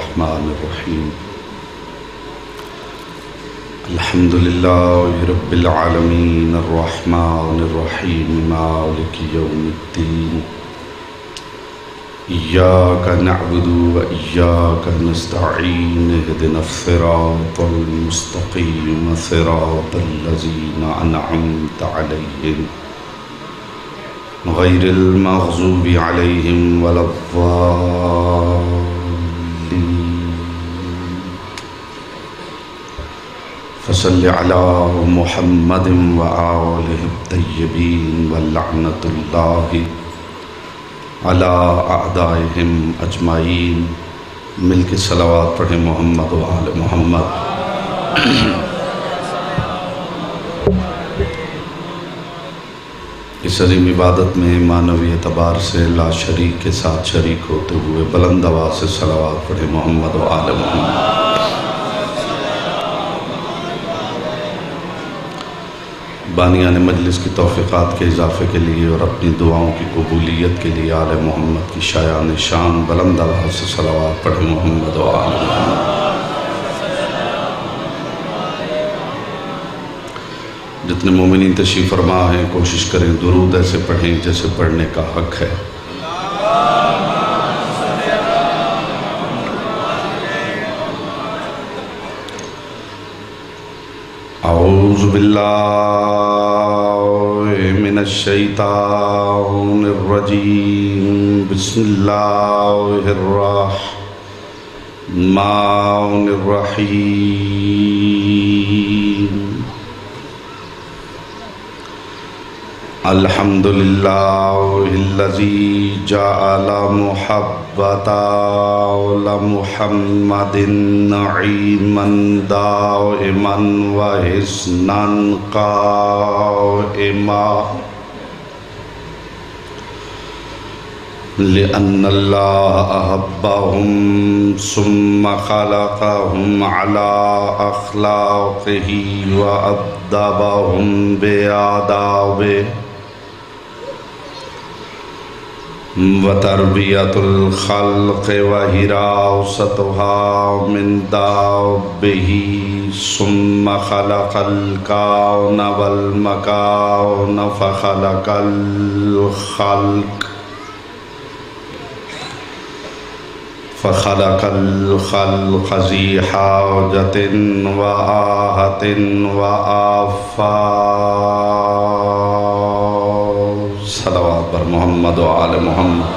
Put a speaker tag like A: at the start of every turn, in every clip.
A: الرحمن الرحیم الحمد للہ رب العالمین الرحمن الرحیم مالک یوم الدین ایاک نعبد و ایاک نستعین اهدنا الصراط المستقیم صراط الذین انعمت علیہم غیر المغضوب علیہم ولا الضالین فصل علی محمد وآلہ الطیبین ولعنۃ اللہ علی اعدائہم اجمعین۔ مل کے صلوات پڑھیں محمد و آل محمد۔ اس عظیم عبادت میں معنوی اعتبار سے لا شریک کے ساتھ شریک ہوتے ہوئے بلند آواز سے صلوات پڑھیں محمد و آل محمد۔ بانیان مجلس کی توفیقات کے اضافے کے لیے اور اپنی دعاؤں کی قبولیت کے لیے آل محمد کی شایان شان بلند آواز سے صلوات پڑھیں محمد و آل محمد۔ جتنے مومنین تشریف فرما ہیں کوشش کریں درود ایسے پڑھیں جیسے پڑھنے کا حق ہے۔ اعوذ باللہ من الشیطان الرجیم بسم اللہ الرحمن الرحیم۔ الحمدللہ الذی جعل محبت محمد نعیما دائما وحسنا قائما لأن اللہ احبهم ثم خلقهم على اخلاقه وأدبهم بآدابه وتربیت الخلق وحراستها من دابه ثم خلق الكون والمكان فخلق الخلق ذی حاجة وآہة وآفات۔ صلوات بر محمد و آل محمد۔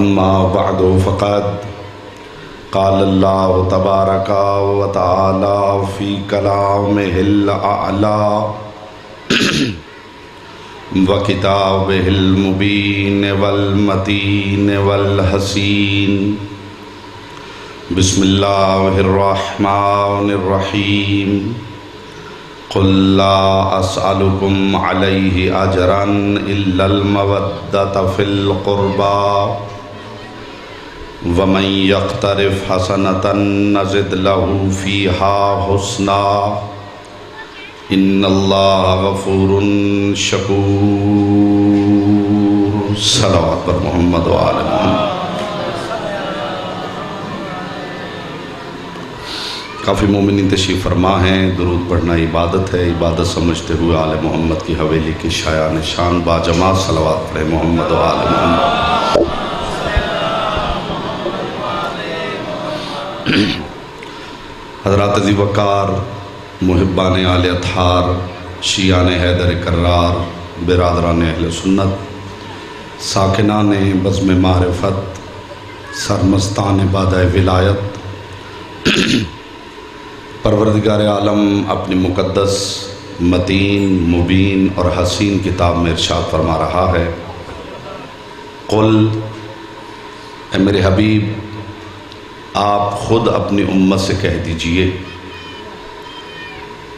A: اما بعد فقد قال اللہ تبارک و تعالی فی کلامہ الاعلی وکتابہ المبین والمتین والحسین۔ بسم اللہ الرحمن الرحیم۔ قل لا اسألكم علیہ اجرا الا المودۃ فی القربى ومن یقترف حسنۃ نزد له فیہا حسنا ان اللہ غفور شکور۔ صلوات پر محمد و آل محمد۔ کافی مومنین تشریف فرما ہیں، درود پڑھنا عبادت ہے، عبادت سمجھتے ہوئے آل محمد کی حویلی کی شایان شان باجماعت صلوات پڑھیں محمد و آل محمد۔ حضرات عزیز وقار، محبان آل اطہار، شیعان حیدر کرار، برادران اہل سنت، ساکنان بزم معرفت، سرمستان بادۂ ولایت، پروردگار عالم اپنی مقدس متین مبین اور حسین کتاب میں ارشاد فرما رہا ہے، قل، اے میرے حبیب آپ خود اپنی امت سے کہہ دیجئے،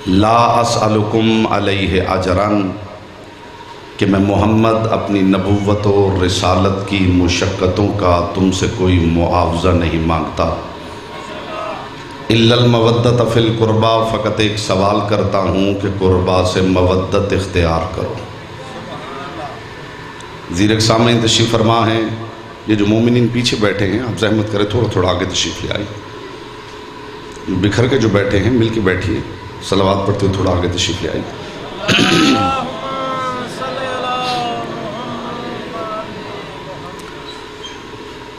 A: لا اسألکم علیہ اجرا، کہ میں محمد اپنی نبوت و رسالت کی مشقتوں کا تم سے کوئی معاوضہ نہیں مانگتا، الا المودۃ فی القربى، فقط ایک سوال کرتا ہوں کہ قربا سے مودت اختیار کرو۔ زیرک سامعین تشریف فرما ہیں، یہ جو مومنین پیچھے بیٹھے ہیں آپ زحمت کریں تھوڑا تھوڑا آگے تشریف لے آئیں، بکھر کے جو بیٹھے ہیں مل کے بیٹھیے، صلوات پڑھتے ہوئے تھوڑا آگے تشریف لے آئیں۔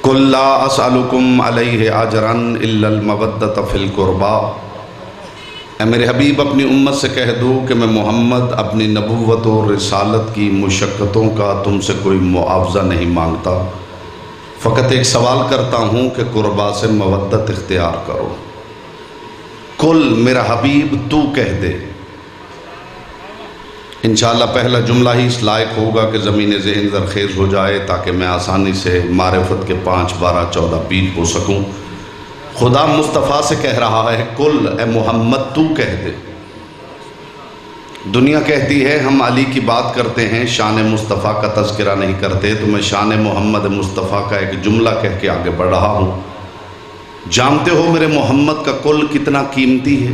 A: قُلْ لَا أَسْأَلُكُمْ عَلَيْهِ أَجْرًا إِلَّا الْمَوَدَّةَ فِي الْقُرْبَى، اے میرے حبیب اپنی امت سے کہہ دو کہ میں محمد اپنی نبوت و رسالت کی مشقتوں کا تم سے کوئی معاوضہ نہیں مانگتا، فقط ایک سوال کرتا ہوں کہ قربا سے مودت اختیار کرو۔ کل میرا حبیب تو کہہ دے۔ انشاءاللہ پہلا جملہ ہی اس لائق ہوگا کہ زمین ذہن زرخیز ہو جائے تاکہ میں آسانی سے معرفت کے 5، 12، 14 بیت ہو سکوں۔ خدا مصطفیٰ سے کہہ رہا ہے کل اے محمد تو کہہ دے۔ دنیا کہتی ہے ہم علی کی بات کرتے ہیں، شان مصطفیٰ کا تذکرہ نہیں کرتے، تو میں شان محمد مصطفیٰ کا ایک جملہ کہہ کے آگے بڑھ رہا ہوں۔ جانتے ہو میرے محمد کا کل کتنا قیمتی ہے؟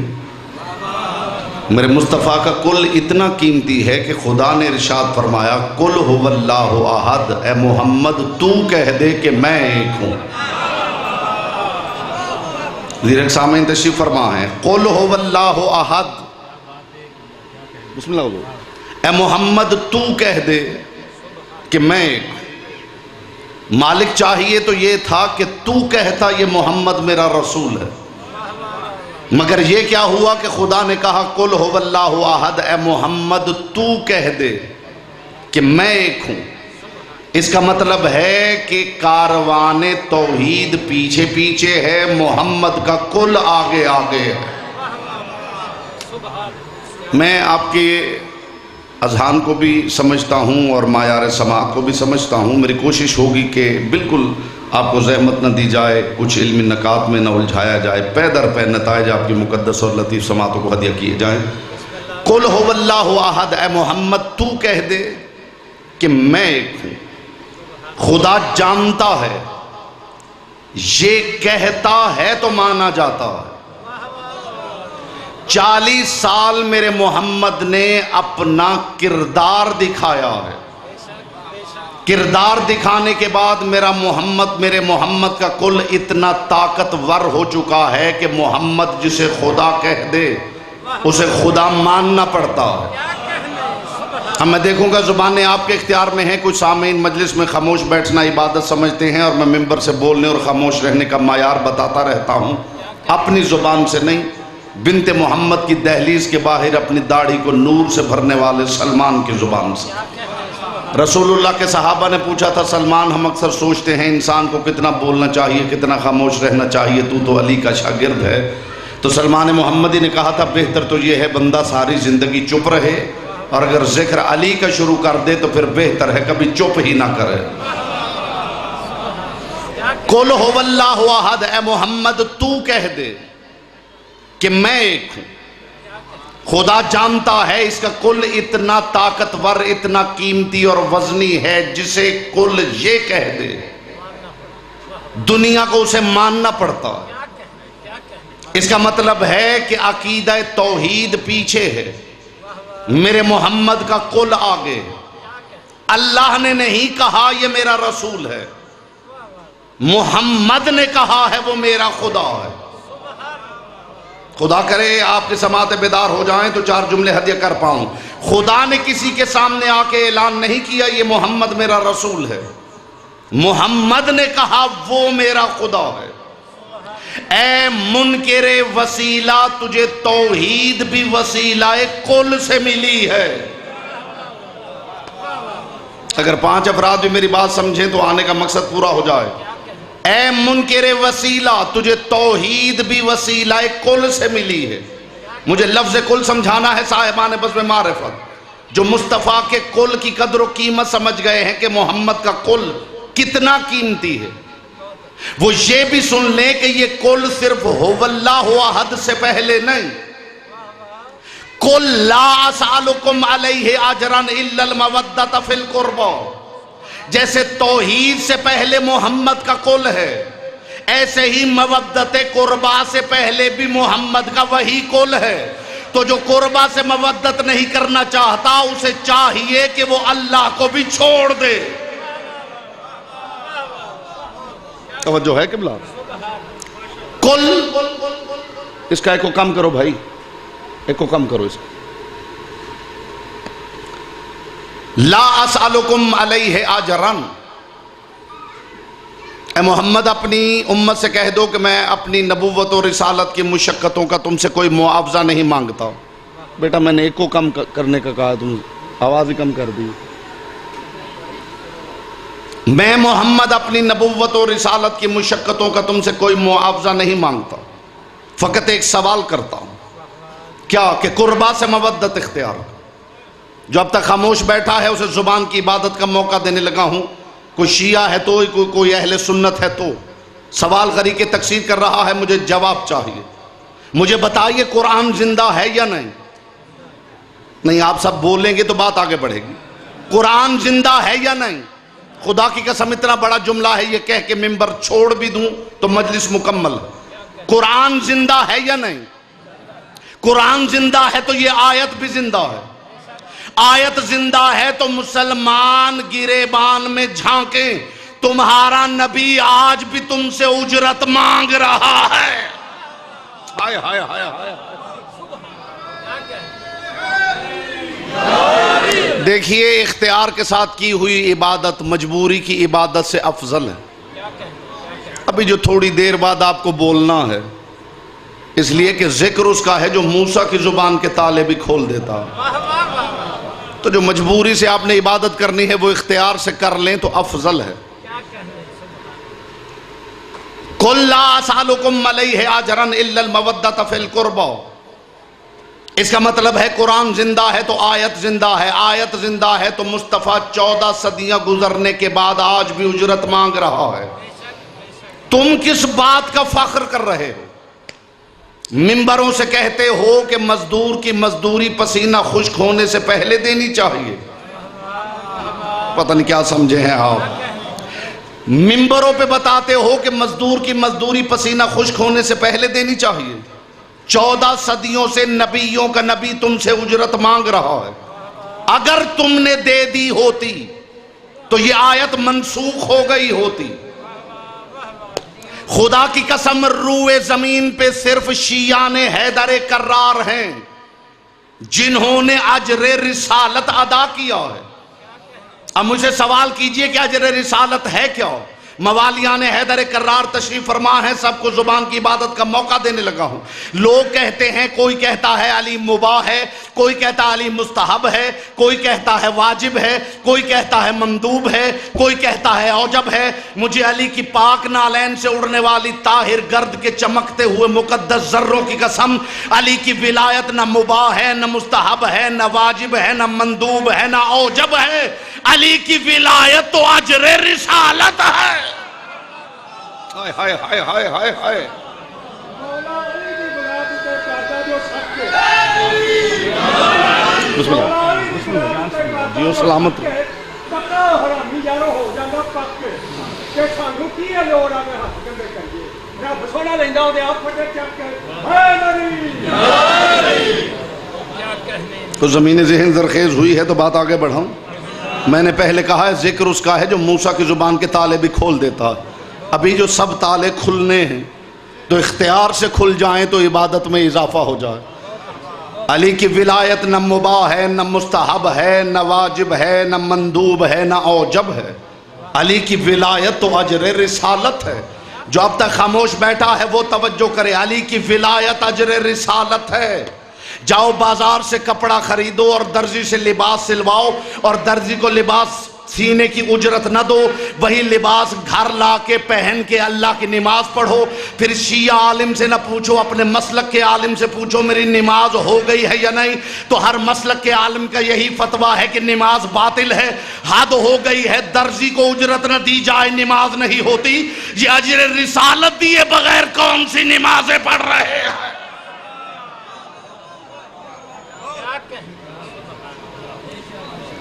A: میرے مصطفیٰ کا کل اتنا قیمتی ہے کہ خدا نے ارشاد فرمایا قل هو اللہ احد، اے محمد تو کہہ دے کہ میں ایک ہوں۔ زیرک سامعین تشریف فرما ہے، قل هو اللہ احد، بسم اللہ بولو، اے محمد تو کہہ دے کہ میں ایک ہوں۔ مالک چاہیے تو یہ تھا کہ تو کہتا یہ محمد میرا رسول ہے، مگر یہ کیا ہوا کہ خدا نے کہا قل هو اللہ احد، اے محمد تو کہہ دے کہ میں ایک ہوں۔ اس کا مطلب ہے کہ کاروان توحید پیچھے پیچھے ہے، محمد کا کل آگے آگے ہے۔ میں آپ کے اذہان کو بھی سمجھتا ہوں اور معیار سماعت کو بھی سمجھتا ہوں، میری کوشش ہوگی کہ بالکل آپ کو زحمت نہ دی جائے، کچھ علمی نکات میں نہ الجھایا جائے، پے در پے نتائج آپ کی مقدس اور لطیف سماعتوں کو ہدیہ کیے جائیں۔ قل هو اللہ احد، اے محمد تو کہہ دے کہ میں ایک ہوں۔ خدا جانتا ہے، یہ کہتا ہے تو مانا جاتا ہے۔ 40 سال میرے محمد نے اپنا کردار دکھایا ہے، کردار دکھانے کے بعد میرے محمد کا کل اتنا طاقتور ہو چکا ہے کہ محمد جسے خدا کہہ دے اسے خدا ماننا پڑتا ہے۔ اب میں دیکھوں گا زبانیں آپ کے اختیار میں ہیں، کچھ سامعین مجلس میں خاموش بیٹھنا عبادت سمجھتے ہیں اور میں ممبر سے بولنے اور خاموش رہنے کا معیار بتاتا رہتا ہوں، اپنی زبان سے نہیں، بنت محمد کی دہلیز کے باہر اپنی داڑھی کو نور سے بھرنے والے سلمان کی زبان سے۔ رسول اللہ کے صحابہ نے پوچھا تھا سلمان ہم اکثر سوچتے ہیں انسان کو کتنا بولنا چاہیے، کتنا خاموش رہنا چاہیے، تو علی کا شاگرد ہے۔ تو سلمان محمدی نے کہا تھا بہتر تو یہ ہے بندہ ساری زندگی چپ رہے، اور اگر ذکر علی کا شروع کر دے تو پھر بہتر ہے کبھی چپ ہی نہ کرے۔ قل هو اللہ احد، اے محمد تو کہہ دے کہ میں ایک ہوں۔ خدا جانتا ہے اس کا کل اتنا طاقتور، اتنا قیمتی اور وزنی ہے، جسے کل یہ کہہ دے دنیا کو اسے ماننا پڑتا ہے۔ اس کا مطلب ہے کہ عقیدہ توحید پیچھے ہے، میرے محمد کا کل آگے۔ اللہ نے نہیں کہا یہ میرا رسول ہے، محمد نے کہا ہے وہ میرا خدا ہے۔ خدا کرے آپ کے سماعت بیدار ہو جائیں تو 4 جملے ہدیہ کر پاؤں۔ خدا نے کسی کے سامنے آ کے اعلان نہیں کیا یہ محمد میرا رسول ہے، محمد نے کہا وہ میرا خدا ہے۔ اے منکر وسیلہ تجھے توحید بھی وسیلہ کل سے ملی ہے۔ اگر 5 افراد بھی میری بات سمجھیں تو آنے کا مقصد پورا ہو جائے۔ اے منکر وسیلہ تجھے توحید بھی وسیلہ کل سے ملی ہے۔ مجھے لفظ کل سمجھانا ہے صاحبان بزم معرفت، جو مصطفیٰ کے کل کی قدر و قیمت سمجھ گئے ہیں کہ محمد کا کل کتنا قیمتی ہے، وہ یہ بھی سن لیں کہ یہ کل صرف هو اللہ احد سے پہلے نہیں، قل لا اسألکم علیہ اجرا الا المودۃ فی القربى، جیسے توحید سے پہلے محمد کا کل ہے، ایسے ہی مودت قربا سے پہلے بھی محمد کا وہی کل ہے۔ تو جو قربا سے مودت نہیں کرنا چاہتا اسے چاہیے کہ وہ اللہ کو بھی چھوڑ دے۔ توجہ ہے قبلہ؟ کل، اس کا ایک کو کم کرو بھائی، ایک کو کم کرو اس کا. لا اسألکم علیہ اجرا، اے محمد اپنی امت سے کہہ دو کہ میں اپنی نبوت و رسالت کی مشقتوں کا تم سے کوئی معاوضہ نہیں مانگتا. بیٹا میں نے ایک کو کم کرنے کا کہا، تم آواز ہی کم کر دی. میں محمد اپنی نبوت و رسالت کی مشقتوں کا تم سے کوئی معاوضہ نہیں مانگتا، فقط ایک سوال کرتا ہوں. کیا؟ کہ قربا سے مودت اختیار. جو اب تک خاموش بیٹھا ہے اسے زبان کی عبادت کا موقع دینے لگا ہوں. کوئی شیعہ ہے تو کوئی اہل سنت ہے تو سوال غری کے تکثیر کر رہا ہے. مجھے جواب چاہیے. مجھے بتائیے قرآن زندہ ہے یا نہیں؟ نہیں، آپ سب بولیں گے تو بات آگے بڑھے گی. قرآن زندہ ہے یا نہیں؟ خدا کی قسم اتنا بڑا جملہ ہے، یہ کہہ کے ممبر چھوڑ بھی دوں تو مجلس مکمل ہے. قرآن زندہ ہے یا نہیں؟ قرآن زندہ ہے تو یہ آیت بھی زندہ ہے. آیت زندہ ہے تو مسلمان گریبان میں جھانکیں، تمہارا نبی آج بھی تم سے اجرت مانگ رہا ہے. ہائے ہائے ہائے ہائے. دیکھیے، اختیار کے ساتھ کی ہوئی عبادت مجبوری کی عبادت سے افضل ہے. ابھی جو تھوڑی دیر بعد آپ کو بولنا ہے، اس لیے کہ ذکر اس کا ہے جو موسیٰ کی زبان کے تالے بھی کھول دیتا. تو جو مجبوری سے آپ نے عبادت کرنی ہے وہ اختیار سے کر لیں تو افضل ہے. قُلْ لَا أَسْأَلُكُمْ عَلَيْهِ أَجْرًا إِلَّا الْمَوَدَّةَ فِي الْقُرْبَى. اس کا مطلب ہے قرآن زندہ ہے تو آیت زندہ ہے. آیت زندہ ہے تو مصطفیٰ 14 صدیاں گزرنے کے بعد آج بھی اجرت مانگ رہا ہے. تم کس بات کا فخر کر رہے ہو؟ ممبروں سے کہتے ہو کہ مزدور کی مزدوری پسینہ خشک ہونے سے پہلے دینی چاہیے. پتہ نہیں کیا سمجھے ہیں آپ. ممبروں پہ بتاتے ہو کہ مزدور کی مزدوری پسینہ خشک ہونے سے پہلے دینی چاہیے. 14 صدیوں سے نبیوں کا نبی تم سے اجرت مانگ رہا ہے. اگر تم نے دے دی ہوتی تو یہ آیت منسوخ ہو گئی ہوتی. خدا کی قسم روئے زمین پہ صرف شیعان حیدر کرار ہیں جنہوں نے اجر رسالت ادا کیا ہے. اب مجھے سوال کیجئے کہ اجر رسالت ہے کیا؟ موالیان حیدر کرار تشریف فرما ہے، سب کو زبان کی عبادت کا موقع دینے لگا ہوں. لوگ کہتے ہیں، کوئی کہتا ہے علی مباح ہے، کوئی کہتا ہے علی مستحب ہے، کوئی کہتا ہے واجب ہے، کوئی کہتا ہے مندوب ہے، کوئی کہتا ہے اوجب ہے. مجھے علی کی پاک نالین سے اڑنے والی طاہر گرد کے چمکتے ہوئے مقدس ذروں کی قسم، علی کی ولایت نہ مباح ہے، نہ مستحب ہے، نہ واجب ہے، نہ مندوب ہے، نہ اوجب ہے. علی کی ولایت تو اجر رسالت ہے. ہائے ہائے ہائے ہائے ہائے ہائے. بسم اللہ جیو سلامت. تو زمین ذہن زرخیز ہوئی ہے تو بات آگے بڑھاؤں. میں نے پہلے کہا ہے ذکر اس کا ہے جو موسیٰ کی زبان کے تالے بھی کھول دیتا ہے. ابھی جو سب تالے کھلنے ہیں تو اختیار سے کھل جائیں تو عبادت میں اضافہ ہو جائے. علی کی ولایت نہ مباح ہے، نہ مستحب ہے، نہ واجب ہے، نہ مندوب ہے، نہ اوجب ہے. علی کی ولایت تو اجر رسالت ہے. جو اب تک خاموش بیٹھا ہے وہ توجہ کرے. علی کی ولایت اجر رسالت ہے. جاؤ بازار سے کپڑا خریدو اور درزی سے لباس سلواؤ اور درزی کو لباس سینے کی اجرت نہ دو، وہی لباس گھر لا کے پہن کے اللہ کی نماز پڑھو. پھر شیعہ عالم سے نہ پوچھو، اپنے مسلک کے عالم سے پوچھو میری نماز ہو گئی ہے یا نہیں. تو ہر مسلک کے عالم کا یہی فتویٰ ہے کہ نماز باطل ہے، حد ہو گئی ہے. درزی کو اجرت نہ دی جائے نماز نہیں ہوتی. یہ اجر رسالت دیے بغیر کون سی نمازیں پڑھ رہے ہیں؟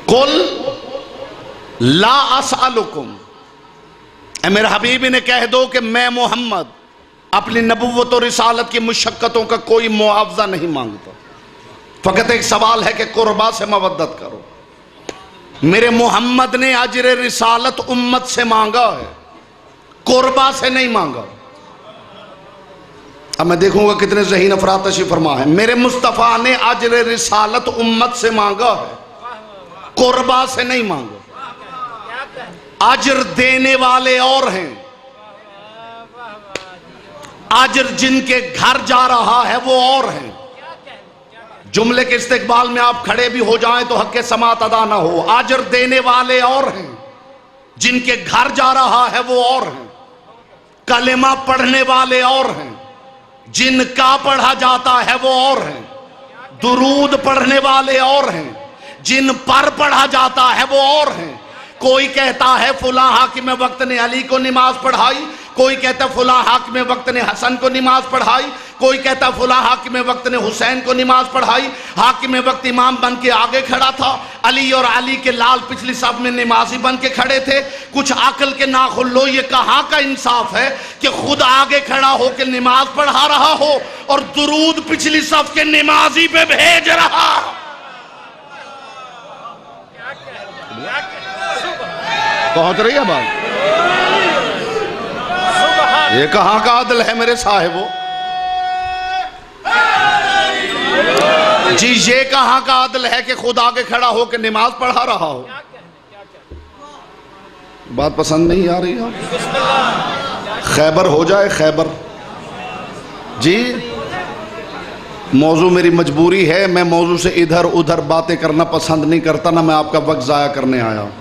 A: قل لا اسألکم، اے میرے حبیب نے کہہ دو کہ میں محمد اپنی نبوت و رسالت کی مشقتوں کا کوئی معاوضہ نہیں مانگتا. فقط ایک سوال ہے کہ قربا سے مودت کرو. میرے محمد نے اجر رسالت امت سے مانگا ہے. قربا سے نہیں مانگا. اب میں دیکھوں گا کتنے ذہین افراد تشریف فرما ہے. میرے مصطفیٰ نے اجر رسالت امت سے مانگا ہے, قربا سے نہیں مانگا. اجر دینے والے اور ہیں, اجر جن کے گھر جا رہا ہے وہ اور ہیں. جملے کے استقبال میں آپ کھڑے بھی ہو جائیں تو حق سماعت ادا نہ ہو. اجر دینے والے اور ہیں, جن کے گھر جا رہا ہے وہ اور ہیں. کلمہ پڑھنے والے اور ہیں, جن کا پڑھا جاتا ہے وہ اور ہیں. درود پڑھنے والے اور ہیں, جن پر پڑھا جاتا ہے وہ اور ہیں. کوئی کہتا ہے فلاں حاکم وقت نے علی کو نماز پڑھائی, کوئی کہتا ہے فلاں حاکم وقت نے حسن کو نماز پڑھائی, کوئی کہتا ہے فلاں حاکم وقت نے حسین کو نماز پڑھائی. حاکم وقت امام بن کے آگے کھڑا تھا, علی اور علی کے لال پچھلی صف میں نمازی بن کے کھڑے تھے. کچھ عقل کے ناخلو, یہ کہاں کا انصاف ہے کہ خود آگے کھڑا ہو کے نماز پڑھا رہا ہو اور درود پچھلی صف کے نمازی پہ بھیج رہا. پہنچ رہی ہے بات؟ یہ کہاں کا عدل ہے میرے صاحبو؟ جی یہ کہاں کا عدل ہے کہ خود آگے کھڑا ہو کے نماز پڑھا رہا ہو؟ بات پسند نہیں آ رہی آپ؟ خیبر ہو جائے خیبر. جی موضوع میری مجبوری ہے, میں موضوع سے ادھر ادھر باتیں کرنا پسند نہیں کرتا, نہ میں آپ کا وقت ضائع کرنے آیا ہوں.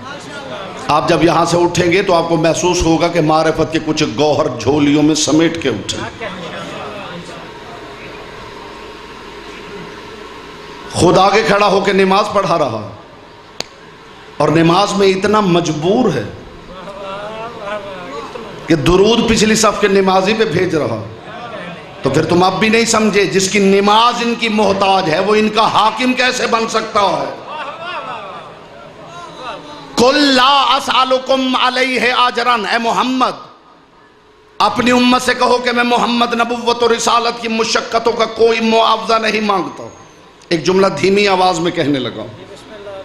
A: آپ جب یہاں سے اٹھیں گے تو آپ کو محسوس ہوگا کہ معرفت کے کچھ گوہر جھولیوں میں سمیٹ کے اٹھیں. خود آگے کھڑا ہو کے نماز پڑھا رہا اور نماز میں اتنا مجبور ہے کہ درود پچھلی صف کے نمازی پہ بھیج رہا. تو پھر تم اب بھی نہیں سمجھے, جس کی نماز ان کی محتاج ہے وہ ان کا حاکم کیسے بن سکتا ہے؟ قُلْ لَا أَسْأَلُكُمْ عَلَيْهِ أَجْرًا, اے محمد اپنی امت سے کہو کہ میں محمد نبوت و رسالت کی مشقتوں کا کوئی معاوضہ نہیں مانگتا. ایک جملہ دھیمی آواز میں کہنے لگا,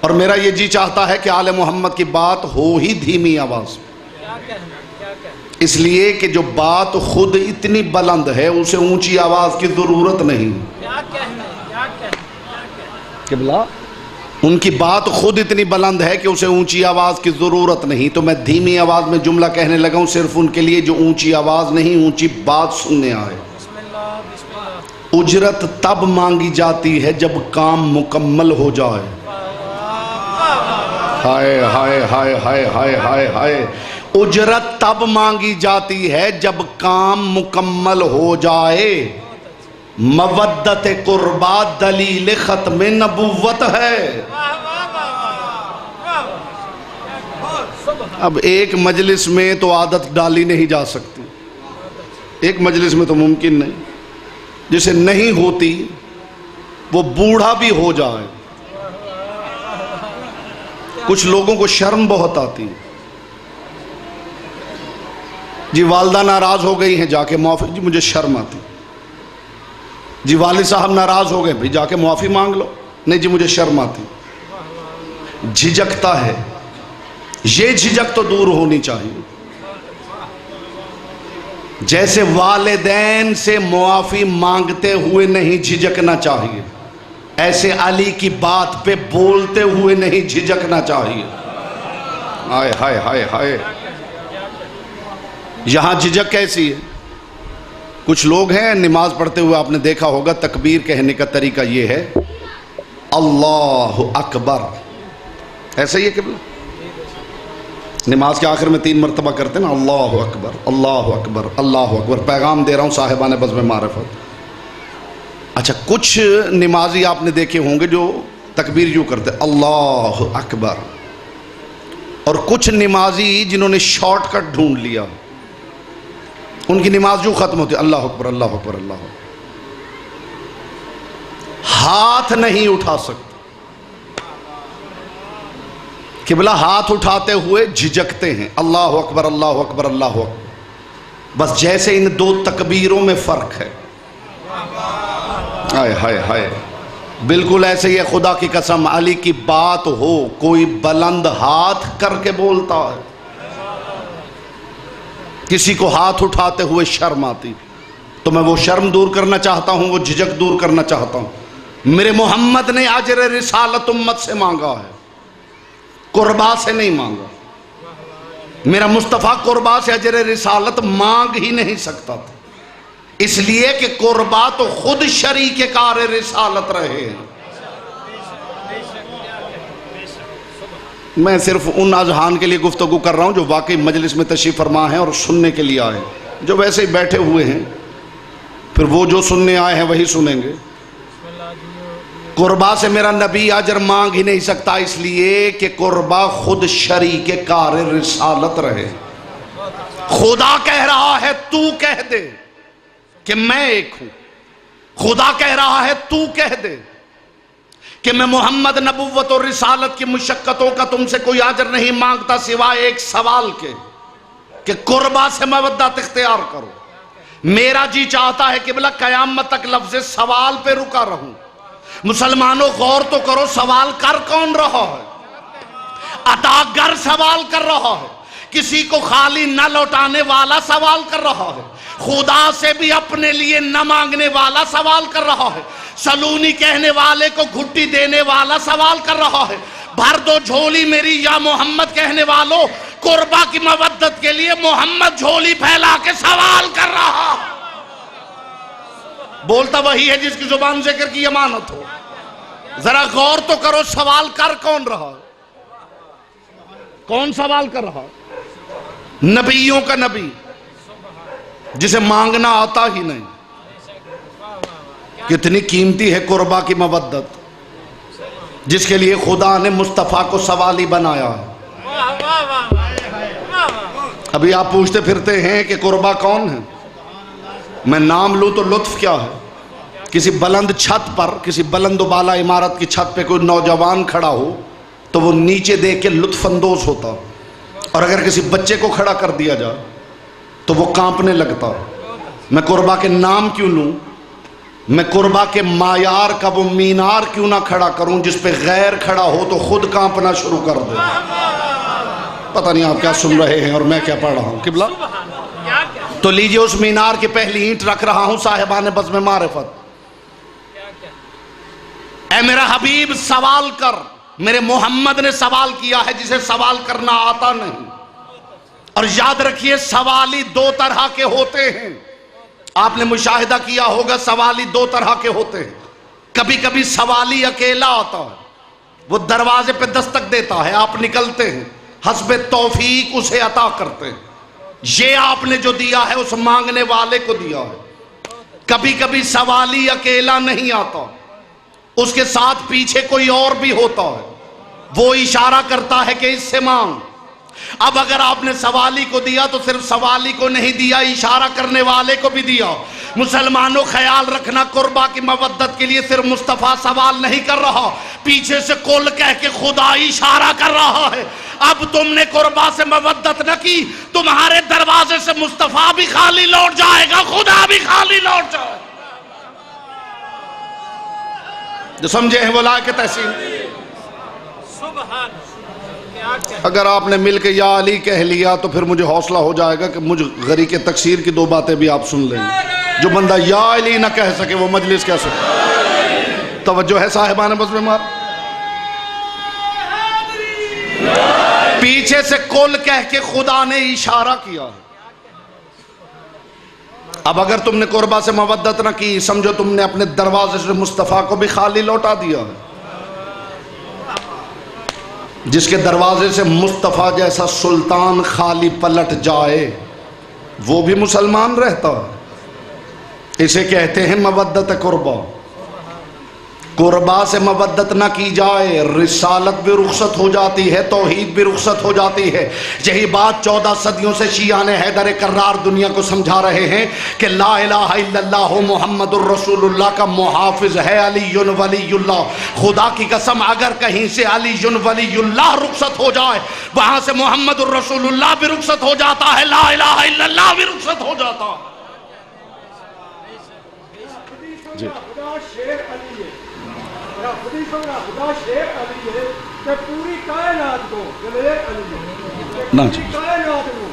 A: اور میرا یہ جی چاہتا ہے کہ آل محمد کی بات ہو ہی دھیمی آواز, اس لیے کہ جو بات خود اتنی بلند ہے اسے اونچی آواز کی ضرورت نہیں. قبلہ ان کی بات خود اتنی بلند ہے کہ اسے اونچی آواز کی ضرورت نہیں. تو میں دھیمی آواز میں جملہ کہنے لگا ہوں صرف ان کے لیے جو اونچی آواز نہیں اونچی بات سننے آئے. اجرت تب مانگی جاتی ہے جب کام مکمل ہو جائے. ہائے ہائے ہائے ہائے ہائے ہائے ہائے. اجرت تب مانگی جاتی ہے جب کام مکمل ہو جائے. مودت قربا دلیل ختم نبوت ہے. اب ایک مجلس میں تو عادت ڈالی نہیں جا سکتی, ایک مجلس میں تو ممکن نہیں. جسے نہیں ہوتی وہ بوڑھا بھی ہو جائے. کچھ لوگوں کو شرم بہت آتی. جی والدہ ناراض ہو گئی ہیں, جا کے معافی, جی مجھے شرم آتی. جی والد صاحب ناراض ہو گئے, بھی جا کے معافی مانگ لو. نہیں جی مجھے شرم آتی. جھجکتا ہے, یہ جھجک تو دور ہونی چاہیے. جیسے والدین سے معافی مانگتے ہوئے نہیں جھجکنا چاہیے, ایسے علی کی بات پہ بولتے ہوئے نہیں جھجکنا چاہیے. ہائے ہائے ہائے ہائے. یہاں جھجک کیسی ہے؟ کچھ لوگ ہیں نماز پڑھتے ہوئے آپ نے دیکھا ہوگا تکبیر کہنے کا طریقہ یہ ہے اللہ اکبر, ایسا ہی ہے قبلہ. نماز کے آخر میں 3 مرتبہ کرتے ہیں نا, اللہ اکبر اللہ اکبر اللہ اکبر. پیغام دے رہا ہوں صاحبان بزم معرفت. اچھا کچھ نمازی آپ نے دیکھے ہوں گے جو تکبیر یوں کرتے اللہ اکبر, اور کچھ نمازی جنہوں نے شارٹ کٹ ڈھونڈ لیا ان کی نماز یوں ختم ہوتی اللہ اکبر اللہ اکبر اللہ اکبر. ہاتھ نہیں اٹھا سکتے. قبلہ ہاتھ اٹھاتے ہوئے جھجکتے ہیں اللہ اکبر اللہ اکبر اللہ اکبر. بس جیسے ان 2 تکبیروں میں فرق ہے. ہائے ہائے ہائے. بالکل ایسے ہی ہے, خدا کی قسم علی کی بات ہو کوئی بلند ہاتھ کر کے بولتا ہے. کسی کو ہاتھ اٹھاتے ہوئے شرم آتی تو میں وہ شرم دور کرنا چاہتا ہوں، وہ جھجک دور کرنا چاہتا ہوں۔ میرے محمد نے اجر رسالت امت سے مانگا ہے، قربا سے نہیں مانگا۔ میرا مصطفیٰ قربا سے اجر رسالت مانگ ہی نہیں سکتا تھا، اس لیے کہ قربا تو خود شریک کار رسالت رہے ہیں۔ میں صرف ان اذہان کے لیے گفتگو کر رہا ہوں جو واقعی مجلس میں تشریف فرما ہیں اور سننے کے لیے آئے، جو ویسے ہی بیٹھے ہوئے ہیں پھر وہ جو سننے آئے ہیں وہی سنیں گے۔ قربا سے میرا نبی اجر مانگ ہی نہیں سکتا، اس لیے کہ قربا خود شریک کار رسالت رہے۔ خدا کہہ رہا ہے تو کہہ دے کہ میں ایک ہوں، خدا کہہ رہا ہے تو کہہ دے کہ میں محمد نبوت اور رسالت کی مشقتوں کا تم سے کوئی اجر نہیں مانگتا سوائے ایک سوال کے کہ قربا سے مودت اختیار کرو۔ میرا جی چاہتا ہے کہ بلا قیامت تک لفظ سوال پہ رکا رہوں۔ مسلمانوں غور تو کرو، سوال کر کون رہا ہے؟ عطا گر سوال کر رہا ہے، کسی کو خالی نہ لوٹانے والا سوال کر رہا ہے، خدا سے بھی اپنے لیے نہ مانگنے والا سوال کر رہا ہے، سلونی کہنے والے کو گھٹی دینے والا سوال کر رہا ہے، بھر دو جھولی میری یا محمد کہنے والوں، قربا کی مودت کے لیے محمد جھولی پھیلا کے سوال کر رہا ہے۔ بولتا وہی ہے جس کی زبان ذکر کی امانت ہو۔ ذرا غور تو کرو، سوال کر کون رہا ہے؟ کون سوال کر رہا ہے؟ نبیوں کا نبی جسے مانگنا آتا ہی نہیں۔ کتنی قیمتی ہے قربا کی مودت، جس کے لیے خدا نے مصطفیٰ کو سوالی بنایا ہے۔ ابھی آپ پوچھتے پھرتے ہیں کہ قربا کون ہے؟ میں نام لوں تو لطف کیا ہے؟ کسی بلند چھت پر، کسی بلند و بالا عمارت کی چھت پہ کوئی نوجوان کھڑا ہو تو وہ نیچے دیکھ کے لطف اندوز ہوتا، اور اگر کسی بچے کو کھڑا کر دیا جائے تو وہ کانپنے لگتا۔ میں قربا کے نام کیوں لوں؟ میں قربا کے معیار کا وہ مینار کیوں نہ کھڑا کروں جس پہ غیر کھڑا ہو تو خود کانپنا شروع کر دے؟ پتہ نہیں آپ کیا سن رہے ہیں اور میں کیا پڑھ رہا ہوں قبلہ۔ تو لیجئے اس مینار کی پہلی اینٹ رکھ رہا ہوں صاحبان بزم معرفت۔ اے میرا حبیب سوال کر، میرے محمد نے سوال کیا ہے جسے سوال کرنا آتا نہیں۔ اور یاد رکھیے سوالی دو طرح کے ہوتے ہیں، آپ نے مشاہدہ کیا ہوگا سوالی دو طرح کے ہوتے ہیں۔ کبھی کبھی سوالی اکیلا آتا ہے، وہ دروازے پہ دستک دیتا ہے، آپ نکلتے ہیں، حسب توفیق اسے عطا کرتے ہیں۔ یہ آپ نے جو دیا ہے اس مانگنے والے کو دیا ہے۔ کبھی کبھی سوالی اکیلا نہیں آتا، اس کے ساتھ پیچھے کوئی اور بھی ہوتا ہے، وہ اشارہ کرتا ہے کہ اس سے مانگ۔ اب اگر آپ نے سوالی کو دیا تو صرف سوالی کو نہیں دیا، اشارہ کرنے والے کو بھی دیا۔ مسلمانوں خیال رکھنا، قربا کی مودت کے لیے صرف مصطفیٰ سوال نہیں کر رہا، پیچھے سے کل کہہ کے خدا اشارہ کر رہا ہے۔ اب تم نے قربا سے مودت نہ کی، تمہارے دروازے سے مصطفیٰ بھی خالی لوٹ جائے گا، خدا بھی خالی لوٹ جائے گا۔ جو سمجھے ہیں وہ لائے کے تحسین۔ اگر آپ نے مل کے یا علی کہہ لیا تو پھر مجھے حوصلہ ہو جائے گا کہ مجھ غریق تکثیر کی دو باتیں بھی آپ سن لیں گے۔ جو بندہ یا علی نہ کہہ سکے وہ مجلس کیا سکے؟ توجہ ہے صاحبان بزم مار؟ پیچھے سے کل کہہ کے خدا نے اشارہ کیا ہے۔ اب اگر تم نے قربا سے مودت نہ کی، سمجھو تم نے اپنے دروازے سے مصطفیٰ کو بھی خالی لوٹا دیا ہے۔ جس کے دروازے سے مصطفیٰ جیسا سلطان خالی پلٹ جائے وہ بھی مسلمان رہتا ہے۔ اسے کہتے ہیں مودت قربا۔ قربا سے مودت نہ کی جائے، رسالت بھی رخصت ہو جاتی ہے، توحید بھی رخصت ہو جاتی ہے۔ یہی بات 14 صدیوں سے شیعان حیدر کرار دنیا کو سمجھا رہے ہیں کہ لا الہ الا اللہ محمد الرسول اللہ کا محافظ ہے علی ولی اللہ۔ خدا کی قسم اگر کہیں سے علی ولی اللہ رخصت ہو جائے، وہاں سے محمد الرسول اللہ بھی رخصت ہو جاتا ہے، لا الہ الا اللہ بھی رخصت ہو جاتا ہے۔ جی
B: خدا شیخ علی ہے کہ پوری کائنات کو
A: نا جی
B: کائنات کو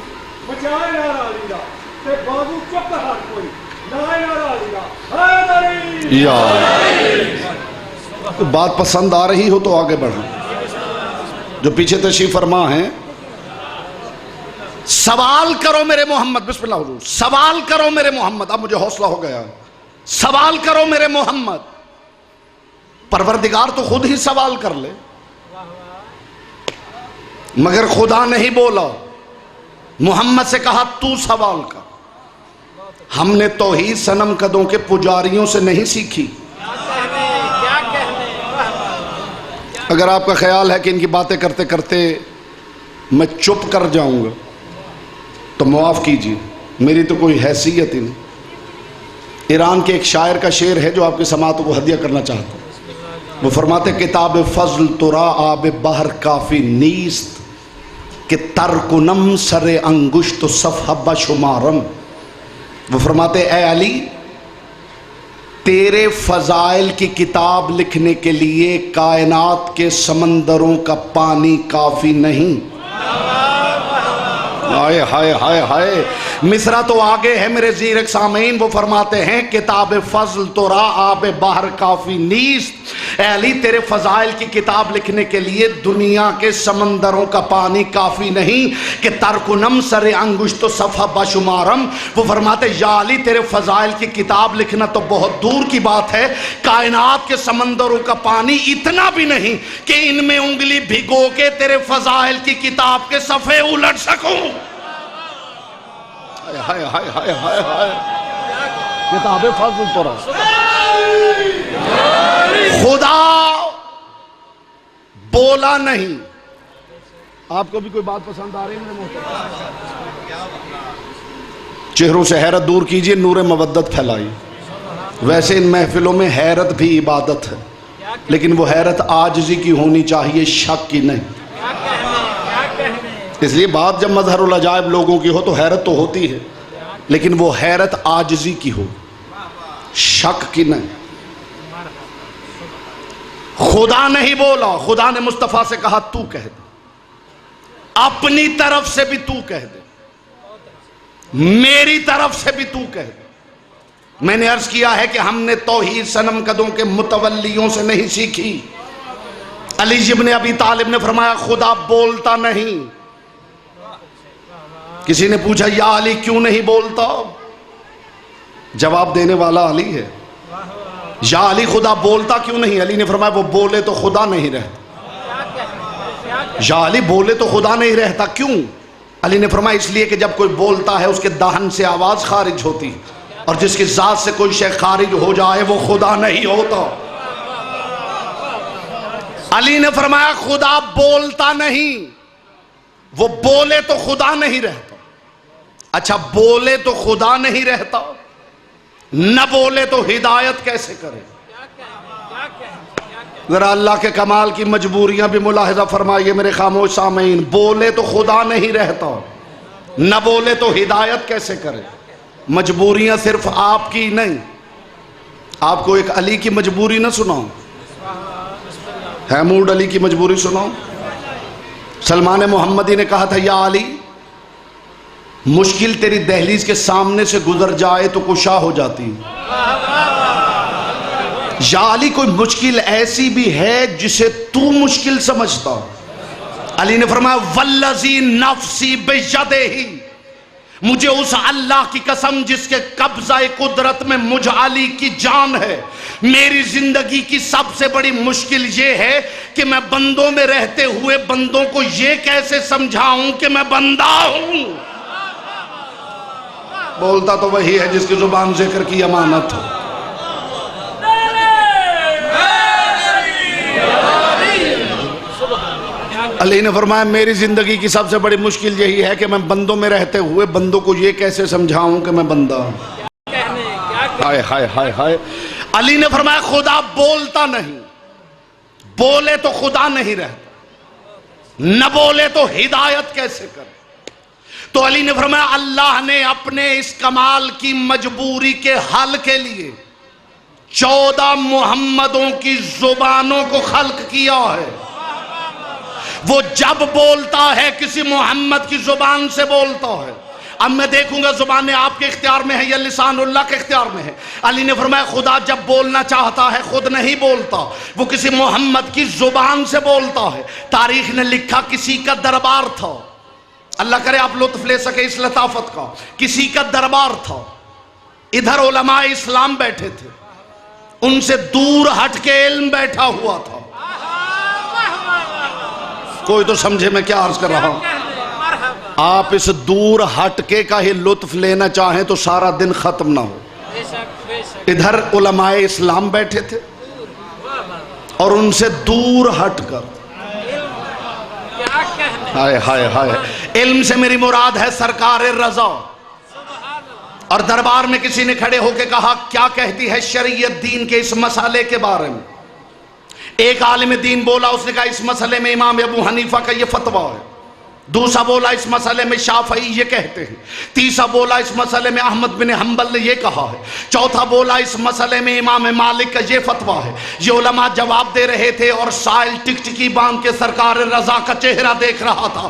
B: بچائے نارا علی دا تے بازو چپ ہر کوئی لائے نارا علی دا حیدری
A: یا بات پسند آ رہی ہو تو آگے بڑھیں. جو پیچھے تشریف فرما ہیں، سوال کرو میرے محمد. بسم اللہ حضور. سوال کرو میرے محمد. اب مجھے حوصلہ ہو گیا. سوال کرو میرے محمد. پروردگار تو خود ہی سوال کر لے، مگر خدا نہیں بولا. محمد سے کہا تو سوال کر. ہم نے توحید صنم قدوں کے پجاریوں سے نہیں سیکھی. اگر آپ کا خیال ہے کہ ان کی باتیں کرتے کرتے میں چپ کر جاؤں گا تو معاف کیجیے، میری تو کوئی حیثیت ہی نہیں. ایران کے ایک شاعر کا شعر ہے جو آپ کی سماعت کو ہدیہ کرنا چاہتا ہوں. وہ فرماتے کتاب فضل ترا آب بحر کافی نیست کہ ترکنم سر انگشت صفحہ بشمارم. وہ فرماتے اے علی، تیرے فضائل کی کتاب لکھنے کے لیے کائنات کے سمندروں کا پانی کافی نہیں. ہائے ہائے ہائے ہائے. مصرع تو آگے ہے میرے زیرک سامعین. وہ فرماتے ہیں کتاب فضل ترا آب بحر کافی نیست. اے علی، تیرے فضائل کی کتاب لکھنے کے لیے دنیا کے سمندروں کا پانی کافی نہیں کہ ترکنم سر انگشت و صفحہ بشمارم. وہ فرماتے یا علی، تیرے فضائل کی کتاب لکھنا تو بہت دور کی بات ہے، کائنات کے سمندروں کا پانی اتنا بھی نہیں کہ ان میں انگلی بھگو کے تیرے فضائل کی کتاب کے صفحے الٹ سکوں. ہائے ہائے ہائے ہائے ہائے. کتاب فضل ترا. خدا بولا نہیں. آپ کو بھی کوئی بات پسند آ رہی ہے؟ چہروں سے حیرت دور کیجئے، نور مودت پھیلائی. ویسے ان محفلوں میں حیرت بھی عبادت ہے، لیکن وہ حیرت عاجزی کی ہونی چاہیے، شک کی نہیں. اس لیے بات جب مظہر العجائب لوگوں کی ہو تو حیرت تو ہوتی ہے، لیکن وہ حیرت عاجزی کی ہو، شک کی نہیں. خدا نہیں بولا. خدا نے مصطفیٰ سے کہا تو کہہ دے. اپنی طرف سے بھی تو کہہ دے، میری طرف سے بھی تو کہہ دے. میں نے عرض کیا ہے کہ ہم نے توحید صنم قدوں کے متولیوں سے نہیں سیکھی. علی ابن ابی طالب نے فرمایا خدا بولتا نہیں. کسی نے پوچھا یا علی کیوں نہیں بولتا؟ جواب دینے والا علی ہے. یا علی خدا بولتا کیوں نہیں؟ علی نے فرمایا وہ بولے تو خدا نہیں رہتا. یا علی بولے تو خدا نہیں رہتا کیوں؟ علی نے فرمایا اس لیے کہ جب کوئی بولتا ہے اس کے دہن سے آواز خارج ہوتی، اور جس کی ذات سے کوئی شے خارج ہو جائے وہ خدا نہیں ہوتا. علی نے فرمایا خدا بولتا نہیں، وہ بولے تو خدا نہیں رہتا. اچھا بولے تو خدا نہیں رہتا، نہ بولے تو ہدایت کیسے کرے؟ ذرا اللہ کے کمال کی مجبوریاں بھی ملاحظہ فرمائیے میرے خاموش سامعین. بولے تو خدا نہیں رہتا، نہ بولے تو ہدایت کیسے کرے؟ مجبوریاں صرف آپ کی نہیں. آپ کو ایک علی کی مجبوری نہ سناؤں، حمود علی کی مجبوری سناؤں. سلمان محمدی نے کہا تھا یا علی، مشکل تیری دہلیز کے سامنے سے گزر جائے تو کشا ہو جاتی. یا علی کوئی مشکل ایسی بھی ہے جسے تو مشکل سمجھتا. علی نے فرمایا والذی نفسی بیدہ، مجھے اس اللہ کی قسم جس کے قبضہ قدرت میں مجھ علی کی جان ہے، میری زندگی کی سب سے بڑی مشکل یہ ہے کہ میں بندوں میں رہتے ہوئے بندوں کو یہ کیسے سمجھاؤں کہ میں بندہ ہوں. بولتا تو وہی ہے جس کی زبان ذکر کی امانت ہو. علی نے فرمایا میری زندگی کی سب سے بڑی مشکل یہی ہے کہ میں بندوں میں رہتے ہوئے بندوں کو یہ کیسے سمجھاؤں کہ میں بندہ ہوں. ہائے ہائے ہائے ہائے. علی نے فرمایا خدا بولتا نہیں، بولے تو خدا نہیں رہتا، نہ بولے تو ہدایت کیسے کرے؟ تو علی نے فرمایا اللہ نے اپنے اس کمال کی مجبوری کے حل کے لیے 14 محمدوں کی زبانوں کو خلق کیا ہے. وہ جب بولتا ہے کسی محمد کی زبان سے بولتا ہے، اب میں دیکھوں گا زبانیں آپ کے اختیار میں ہے یا لسان اللہ کے اختیار میں ہے۔ علی نے فرمایا خدا جب بولنا چاہتا ہے خود نہیں بولتا، وہ کسی محمد کی زبان سے بولتا ہے۔ تاریخ نے لکھا کسی کا دربار تھا، اللہ کرے آپ لطف لے سکے اس لطافت کا، کسی کا دربار تھا، ادھر علماء اسلام بیٹھے تھے، ان سے دور ہٹ کے علم بیٹھا ہوا تھا۔ کوئی تو سمجھے میں کیا عرض کر رہا ہوں؟ آپ اس دور ہٹ کے کا ہی لطف لینا چاہیں تو سارا دن ختم نہ ہو۔ ادھر علماء اسلام بیٹھے تھے اور ان سے دور ہٹ کر، ہائے ہائے ہائے، علم سے میری مراد ہے سرکار رضا، اور دربار میں کسی نے کھڑے ہو کے کہا کیا کہتی ہے شریعت دین کے اس مسئلے کے بارے میں؟ ایک عالم دین بولا، اس نے کہا اس مسئلے میں امام ابو حنیفہ کا یہ فتویٰ ہے۔ دوسرا بولا اس مسئلے میں شافعی یہ کہتے ہیں۔ تیسرا بولا اس مسئلے میں احمد بن حنبل نے یہ کہا ہے۔ چوتھا بولا اس مسئلے میں امام مالک کا یہ فتویٰ ہے۔ یہ علماء جواب دے رہے تھے اور سائل ٹکٹکی باندھ کے سرکار رضا کا چہرہ دیکھ رہا تھا۔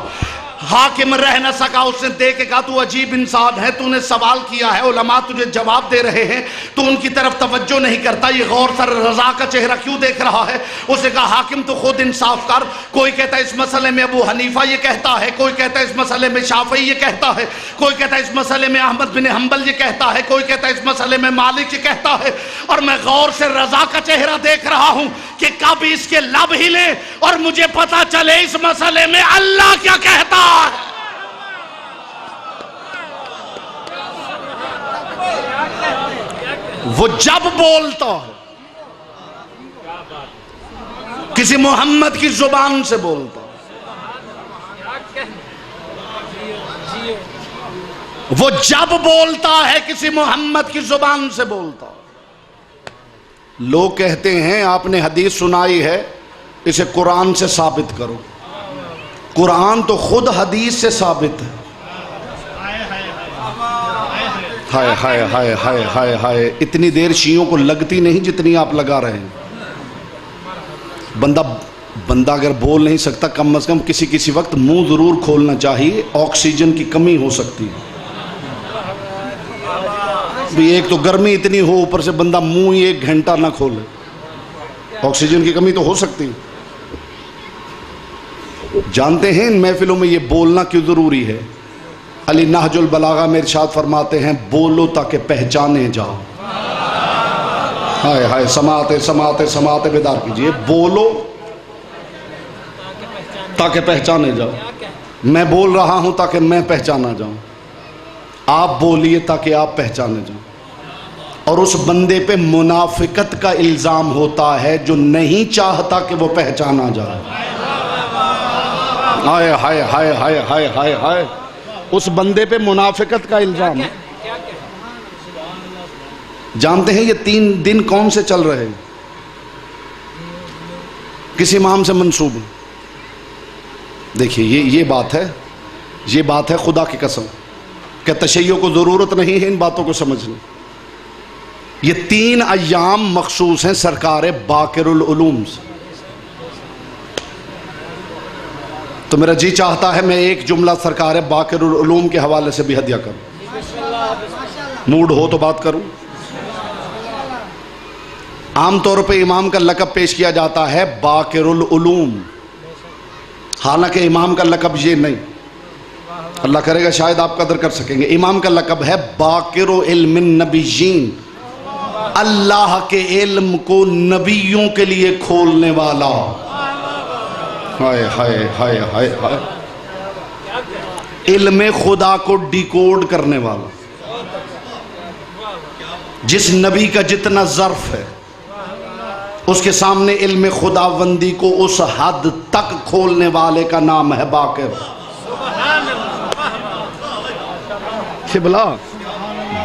A: حاکم رہ نہ سکا، اس نے دیکھ کے کہا تو عجیب انسان ہے، تو نے سوال کیا ہے، علماء تجھے جواب دے رہے ہیں، تو ان کی طرف توجہ نہیں کرتا، یہ غور سر رضا کا چہرہ کیوں دیکھ رہا ہے؟ اس نے کہا حاکم تو خود انصاف کر، کوئی کہتا ہے اس مسئلے میں ابو حنیفہ یہ کہتا ہے، کوئی کہتا ہے اس مسئلے میں شافعی یہ کہتا ہے، کوئی کہتا ہے اس مسئلے میں احمد بن حنبل یہ کہتا ہے، کوئی کہتا ہے اس مسئلے میں مالک یہ کہتا ہے، اور میں غور سے رضا کا چہرہ دیکھ رہا ہوں کہ کب اس کے لب ہلے اور مجھے پتا چلے اس مسئلے میں اللہ کیا کہتا ہے۔ وہ جب بولتا ہے کسی محمد کی زبان سے بولتا ہے، وہ جب بولتا ہے کسی محمد کی زبان سے بولتا ہے۔ لوگ کہتے ہیں آپ نے حدیث سنائی ہے اسے قرآن سے ثابت کرو، قرآن تو خود حدیث سے ثابت ہے۔ ہائے ہائے ہائے ہائے ہائے ہائے، اتنی دیر شیعوں کو لگتی نہیں جتنی آپ لگا رہے ہیں۔ بندہ اگر بول نہیں سکتا کم از کم کسی وقت منہ ضرور کھولنا چاہیے، آکسیجن کی کمی ہو سکتی ہے۔ ایک تو گرمی اتنی ہو، اوپر سے بندہ منہ ہی 1 گھنٹہ نہ کھولے، آکسیجن کی کمی تو ہو سکتی ہے۔ جانتے ہیں ان محفلوں میں یہ بولنا کیوں ضروری ہے؟ علی نہج البلاغہ میں ارشاد فرماتے ہیں بولو تاکہ پہچانے جاؤ۔ ہائے ہائے، سماعت بیدار کیجئے، بولو تاکہ پہچانے جاؤ۔ میں بول رہا ہوں تاکہ میں پہچانا جاؤں، آپ بولیے تاکہ آپ پہچانے جاؤں۔ اور اس بندے پہ منافقت کا الزام ہوتا ہے جو نہیں چاہتا کہ وہ پہچانا جائے۔ ہائے ہائے ہائے ہائے ہائے ہائے ہائے، اس بندے پہ منافقت کا الزام ہے۔ جانتے ہیں یہ 3 دن کون سے چل رہے ہیں؟ کس امام سے منسوب؟ دیکھیے یہ بات ہے خدا کی قسم کہ تشیع کو ضرورت نہیں ہے ان باتوں کو سمجھنے۔ یہ 3 ایام مخصوص ہیں سرکار باقر العلوم سے۔ تو میرا جی چاہتا ہے میں ایک جملہ سرکار باقر العلوم کے حوالے سے بھی ہدیہ کروں، موڈ ہو تو بات کروں۔ عام طور پہ امام کا لقب پیش کیا جاتا ہے باقر العلوم، حالانکہ امام کا لقب یہ نہیں، اللہ کرے گا شاید آپ قدر کر سکیں گے۔ امام کا لقب ہے باقر علم النبیین، اللہ کے علم کو نبیوں کے لیے کھولنے والا۔ ہائے ہائے ہائے ہائے ہائے، علم خدا کو ڈیکوڈ کرنے والا، جس نبی کا جتنا ظرف ہے اس کے سامنے علم خداوندی کو اس حد تک کھولنے والے کا نام ہے باقر۔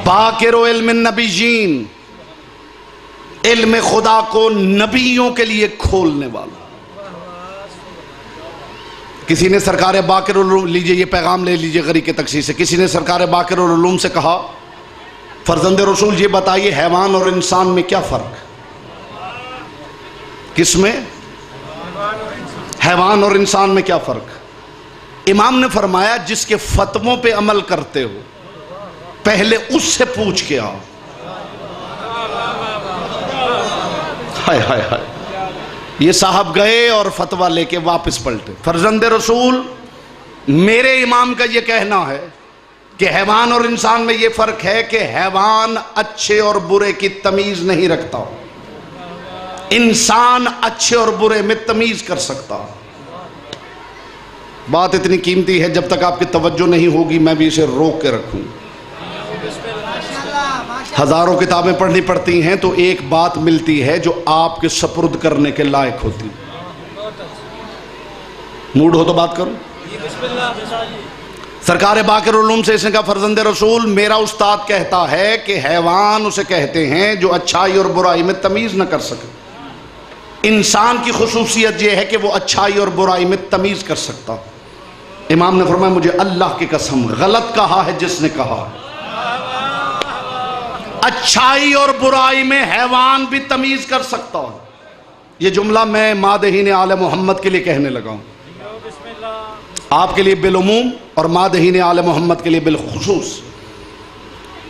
A: باقر علم النبیین، علم خدا کو نبیوں کے لیے کھولنے والا۔ کسی نے سرکار باقر العلوم، لیجئے یہ پیغام لے لیجئے غری کے تقسیم سے، کسی نے سرکار باقر العلوم سے کہا فرزند رسول یہ بتائیے حیوان اور انسان میں کیا فرق؟ کس میں؟ حیوان اور انسان میں کیا فرق؟ امام نے فرمایا جس کے فتووں پہ عمل کرتے ہو پہلے اس سے پوچھ کے آؤ. ہائے ہائے ہائے. یہ صاحب گئے اور فتویٰ لے کے واپس پلٹے. فرزند رسول میرے امام کا یہ کہنا ہے کہ حیوان اور انسان میں یہ فرق ہے کہ حیوان اچھے اور برے کی تمیز نہیں رکھتا، انسان اچھے اور برے میں تمیز کر سکتا. بات اتنی قیمتی ہے، جب تک آپ کی توجہ نہیں ہوگی میں بھی اسے روک کے رکھوں. ہزاروں کتابیں پڑھنی پڑتی ہیں تو ایک بات ملتی ہے جو آپ کے سپرد کرنے کے لائق ہوتی. موڈ ہو تو بات کروں. سرکار باقر علوم سے اس نے کہا فرزند رسول میرا استاد کہتا ہے کہ حیوان اسے کہتے ہیں جو اچھائی اور برائی میں تمیز نہ کر سکے. انسان کی خصوصیت یہ ہے کہ وہ اچھائی اور برائی میں تمیز کر سکتا. امام نے فرمایا مجھے اللہ کی قسم غلط کہا ہے جس نے کہا اچھائی اور برائی میں حیوان بھی تمیز کر سکتا ہے. یہ جملہ میں مادحین آل محمد کے لیے کہنے لگا ہوں، آپ کے لیے بالعموم اور مادحین آل محمد کے لیے بالخصوص.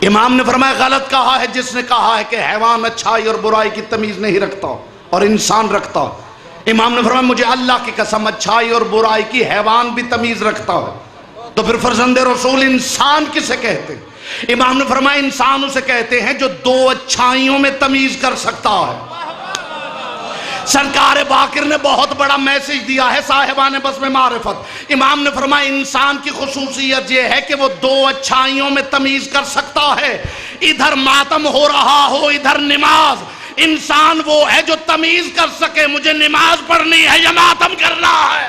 A: امام نے فرمایا غلط کہا ہے جس نے کہا ہے کہ حیوان اچھائی اور برائی کی تمیز نہیں رکھتا اور انسان رکھتا. امام نے فرمایا مجھے اللہ کی قسم اچھائی اور برائی کی حیوان بھی تمیز رکھتا ہے. تو پھر فرزند رسول انسان کسے کہتے ہیں؟ امام نے فرمایا انسان اسے کہتے ہیں جو دو اچھائیوں میں تمیز کر سکتا ہے. سرکار باقر نے بہت بڑا میسج دیا ہے صاحبان بزم معرفت. امام نے فرمایا انسان کی خصوصیت یہ ہے کہ وہ دو اچھائیوں میں تمیز کر سکتا ہے. ادھر ماتم ہو رہا ہو ادھر نماز. انسان وہ ہے جو تمیز کر سکے مجھے نماز پڑھنی ہے یا ماتم کرنا ہے.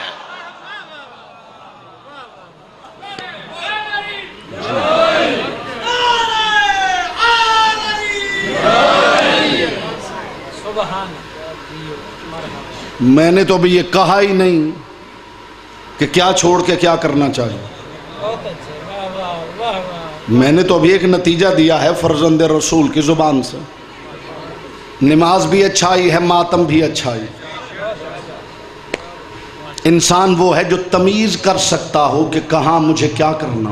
A: میں نے تو ابھی یہ کہا ہی نہیں کہ کیا چھوڑ کے کیا کرنا چاہیے. میں نے تو ابھی ایک نتیجہ دیا ہے فرزند رسول کی زبان سے. نماز بھی اچھائی ہے، ماتم بھی اچھائی. انسان وہ ہے جو تمیز کر سکتا ہو کہ کہاں مجھے کیا کرنا.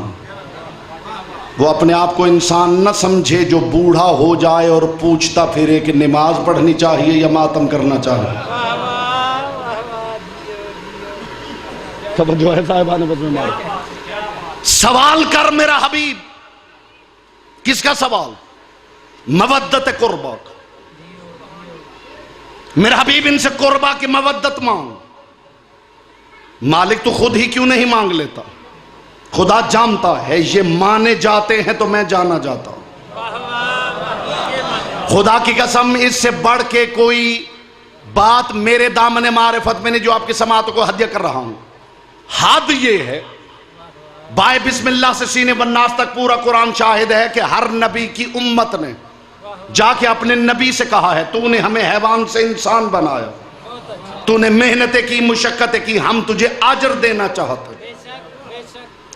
A: وہ اپنے آپ کو انسان نہ سمجھے جو بوڑھا ہو جائے اور پوچھتا پھرے کہ نماز پڑھنی چاہیے یا ماتم کرنا چاہیے. جو ہے صاحبان بزم معرفت سوال کر میرا حبیب. کس کا سوال؟ مودت قربا. میرا حبیب ان سے قربا کی مودت مانگ. مالک تو خود ہی کیوں نہیں مانگ لیتا؟ خدا جانتا ہے یہ مانے جاتے ہیں تو میں جانا جاتا ہوں. خدا کی قسم اس سے بڑھ کے کوئی بات میرے دامن معرفت میں نے جو آپ کی سماعتوں کو ہدیہ کر رہا ہوں. حد یہ ہے بائے بسم اللہ سے سینے والناس تک پورا قرآن شاہد ہے کہ ہر نبی کی امت نے جا کے اپنے نبی سے کہا ہے تو نے ہمیں حیوان سے انسان بنایا، تو نے محنتیں کی، مشقتیں کی، ہم تجھے اجر دینا چاہتے.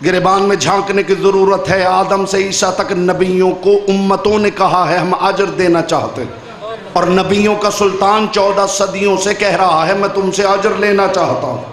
A: گریبان میں جھانکنے کی ضرورت ہے. آدم سے عیسیٰ تک نبیوں کو امتوں نے کہا ہے ہم اجر دینا چاہتے، اور نبیوں کا سلطان 14 صدیوں سے کہہ رہا ہے میں تم سے اجر لینا چاہتا ہوں.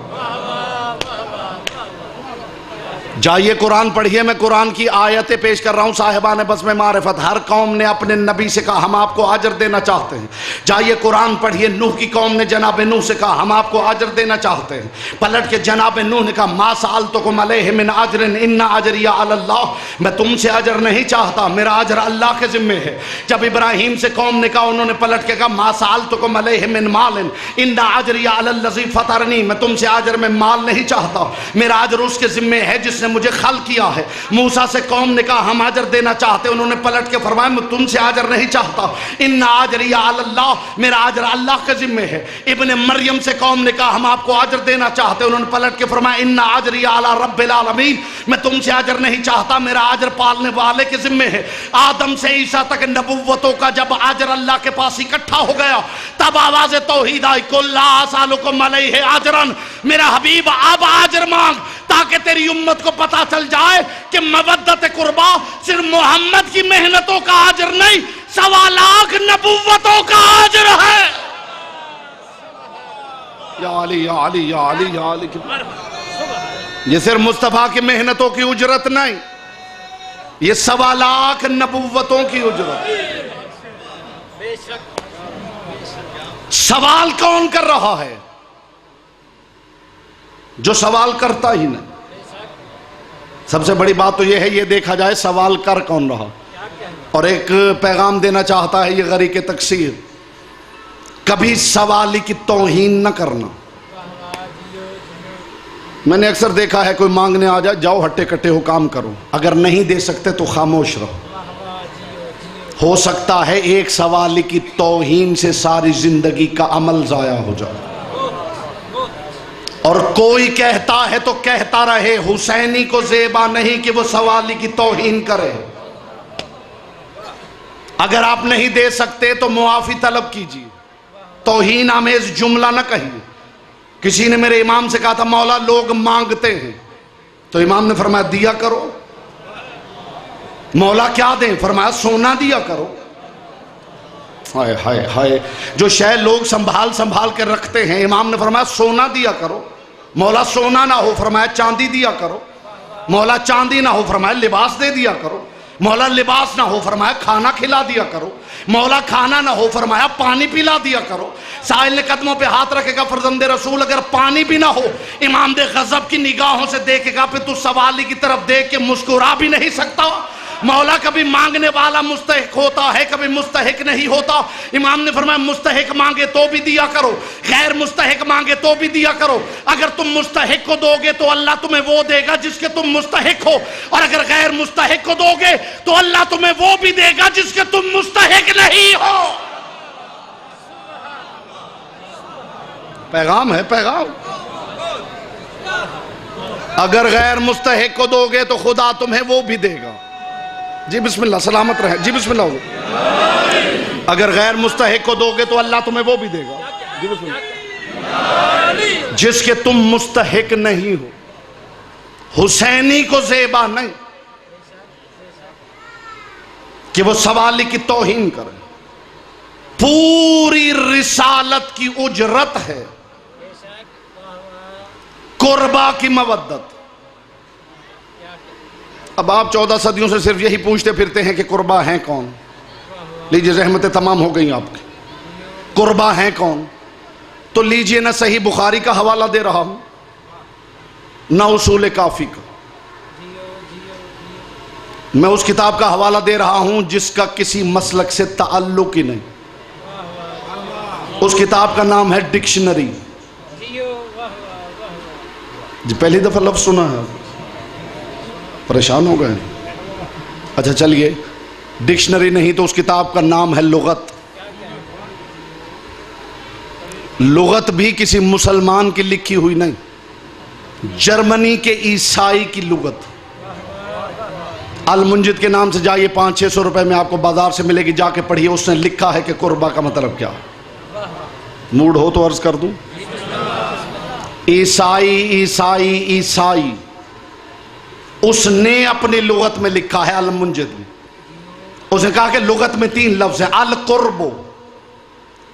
A: جائیے قرآن پڑھیے. میں قرآن کی آیتیں پیش کر رہا ہوں صاحبان بزم معرفت. ہر قوم نے اپنے نبی سے کہا ہم آپ کو اجر دینا چاہتے ہیں. جائیے قرآن پڑھیے. نوح کی قوم نے جناب نوح سے کہا ہم آپ کو اجر دینا چاہتے ہیں. پلٹ کے جناب نوح نے کہا ما سألتکم علیہ من اجر ان اجری علی اللہ. میں تم سے اجر نہیں چاہتا، میرا اجر اللہ کے ذمہ ہے. جب ابراہیم سے قوم نے کہا انہوں نے پلٹ کے کہا ما سألتکم علیہ من مال ان اجری علی الذی فطرنی. میں تم سے اجر میں مال نہیں چاہتا، میرا اجر اس کے ذمہ ہے جس نے مجھے خلق کیا ہے. موسیٰ سے قوم نے کہا ہم اجر دینا چاہتے، انہوں نے پلٹ کے فرمایا میں تم سے اجر نہیں چاہتا، ان اجری علی اللہ، میرا اجر اللہ کے ذمہ ہے. ابن مریم سے قوم نے کہا ہم آپ کو اجر دینا چاہتے، انہوں نے پلٹ کے فرمایا ان اجری علی رب العالمین، میں تم سے اجر نہیں چاہتا، میرا اجر پالنے والے کے ذمہ ہے. آدم سے عیسیٰ تک نبوتوں کا جب اجر اللہ کے پاس اکٹھا ہو گیا تب آواز توحید آئی قل لا اسألکم علیہ اجرا. میرا حبیب اب اجر مانگ تاکہ تیری امت کو پتا چل جائے کہ مودت قربا صرف محمد کی محنتوں کا اجر نہیں، 1.25 لاکھ نبوتوں کا اجر ہے. یا علی یا علی یا علی یا علی. یہ صرف مصطفیٰ کی محنتوں کی اجرت نہیں، یہ 1.25 لاکھ نبوتوں کی اجرت. سوال کون کر رہا ہے؟ جو سوال کرتا ہی نہیں. سب سے بڑی بات تو یہ ہے، یہ دیکھا جائے سوال کر کون رہا. اور ایک پیغام دینا چاہتا ہے یہ غریق تکثیر، کبھی سوالی کی توہین نہ کرنا. میں نے اکثر دیکھا ہے کوئی مانگنے آ جائے، جاؤ ہٹے کٹے ہو کام کرو، اگر نہیں دے سکتے تو خاموش رہو. ہو سکتا ہے ایک سوالی کی توہین سے ساری زندگی کا عمل ضائع ہو جائے. اور کوئی کہتا ہے تو کہتا رہے، حسینی کو زیبا نہیں کہ وہ سوالی کی توہین کرے. اگر آپ نہیں دے سکتے تو معافی طلب کیجیے، توہین آمیز جملہ نہ کہیے. کسی نے میرے امام سے کہا تھا مولا لوگ مانگتے ہیں، تو امام نے فرمایا دیا کرو. مولا کیا دیں؟ فرمایا سونا دیا کرو. ہائے ہائے ہائے، جو شے لوگ سنبھال کے رکھتے ہیں، امام نے فرمایا سونا دیا کرو. مولا سونا نہ ہو، فرمایا چاندی دیا کرو. مولا چاندی نہ ہو، فرمایا لباس دے دیا کرو. مولا لباس نہ ہو، فرمایا کھانا کھلا دیا کرو. مولا کھانا نہ ہو، فرمایا پانی پلا دیا کرو. سائل نے قدموں پہ ہاتھ رکھے گا، فرزند رسول اگر پانی بھی نہ ہو، امام دے غضب کی نگاہوں سے دیکھے گا، پھر تو سوالی کی طرف دیکھ کے مسکرا بھی نہیں سکتا. مولا کبھی مانگنے والا مستحق ہوتا ہے، کبھی مستحق نہیں ہوتا. امام نے فرمایا مستحق مانگے تو بھی دیا کرو، غیر مستحق مانگے تو بھی دیا کرو. اگر تم مستحق کو دو گے تو اللہ تمہیں وہ دے گا جس کے تم مستحق ہو، اور اگر غیر مستحق کو دو گے تو اللہ تمہیں وہ بھی دے گا جس کے تم مستحق نہیں ہو. پیغام ہے، پیغام. اگر غیر مستحق کو دو گے تو خدا تمہیں وہ بھی دے گا. جی بسم اللہ، سلامت رہے. جی بسم اللہ. اگر غیر مستحق کو دو گے تو اللہ تمہیں وہ بھی دے گا. جی بسم اللہ. جس کے تم مستحق نہیں ہو. حسینی کو زیبا نہیں کہ وہ سوالی کی توہین کرے. پوری رسالت کی اجرت ہے قربا کی مودت. اب آپ 14 صدیوں سے صرف یہی پوچھتے پھرتے ہیں کہ قربا ہیں کون. لیجئے رحمتیں تمام ہو گئیں آپ کی. قربا ہیں کون؟ تو لیجئے، نہ صحیح بخاری کا حوالہ دے رہا ہوں، نہ اصول کافی کا. میں اس کتاب کا حوالہ دے رہا ہوں جس کا کسی مسلک سے تعلق ہی نہیں. اس کتاب کا نام ہے ڈکشنری. جی پہلی دفعہ لفظ سنا ہے، پریشان ہو گئے. اچھا چلیے، ڈکشنری نہیں تو اس کتاب کا نام ہے لغت. لغت بھی کسی مسلمان کی لکھی ہوئی نہیں، جرمنی کے عیسائی کی لغت. المنجد کے نام سے جائیے، 500-600 روپے میں آپ کو بازار سے ملے گی، جا کے پڑھیے. اس نے لکھا ہے کہ قربا کا مطلب کیا. موڈ ہو تو عرض کر دوں. عیسائی اس نے اپنی لغت میں لکھا ہے المنجد میں. اس نے کہا کہ لغت میں 3 لفظ ہیں، القرب،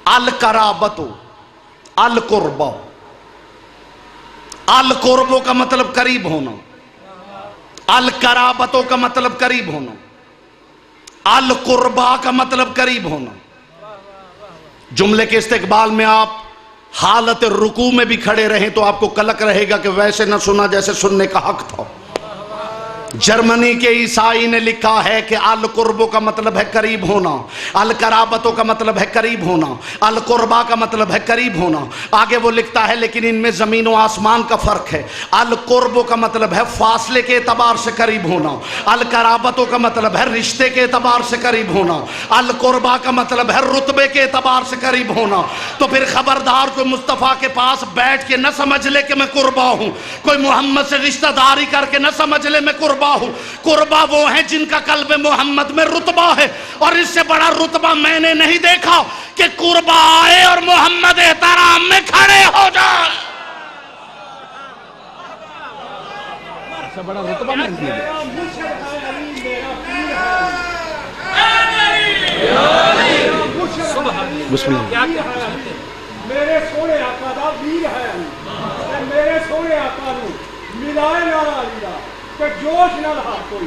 A: القرابت، القربہ. القرب کا مطلب قریب ہونا، القرابتوں کا مطلب قریب ہونا، القربہ کا مطلب قریب ہونا. جملے کے استقبال میں آپ حالت رکوع میں بھی کھڑے رہیں تو آپ کو کلک رہے گا کہ ویسے نہ سنا جیسے سننے کا حق تھا. جرمنی کے عیسائی نے لکھا ہے کہ القربوں کا مطلب ہے قریب ہونا، القرابتوں کا مطلب ہے قریب ہونا، القربہ کا مطلب ہے قریب ہونا. آگے وہ لکھتا ہے لیکن ان میں زمین و آسمان کا فرق ہے. القربوں کا مطلب ہے فاصلے کے اعتبار سے قریب ہونا، القرابتوں کا مطلب ہے رشتے کے اعتبار سے قریب ہونا، القربہ کا مطلب ہے رتبے کے اعتبار سے قریب ہونا. تو پھر خبردار کوئی مصطفیٰ کے پاس بیٹھ کے نہ سمجھ لے کہ میں قربا ہوں، کوئی محمد سے رشتہ داری کر کے نہ سمجھ لے میں قربا ہوں. قربا وہ ہیں جن کا قلب محمد میں رتبہ ہے، اور اس سے بڑا رتبہ میں نے نہیں دیکھا کہ قربا آئے اور محمد احترام میں کھڑے ہو جائے. سے بڑا رتبہ میں نہیں دیکھا. بسم اللہ.
B: میرے سونے آقا دا ویر ہے، میرے سونے آقا نو ملائے نال آلیدا کہ جوش نال ہر کوئی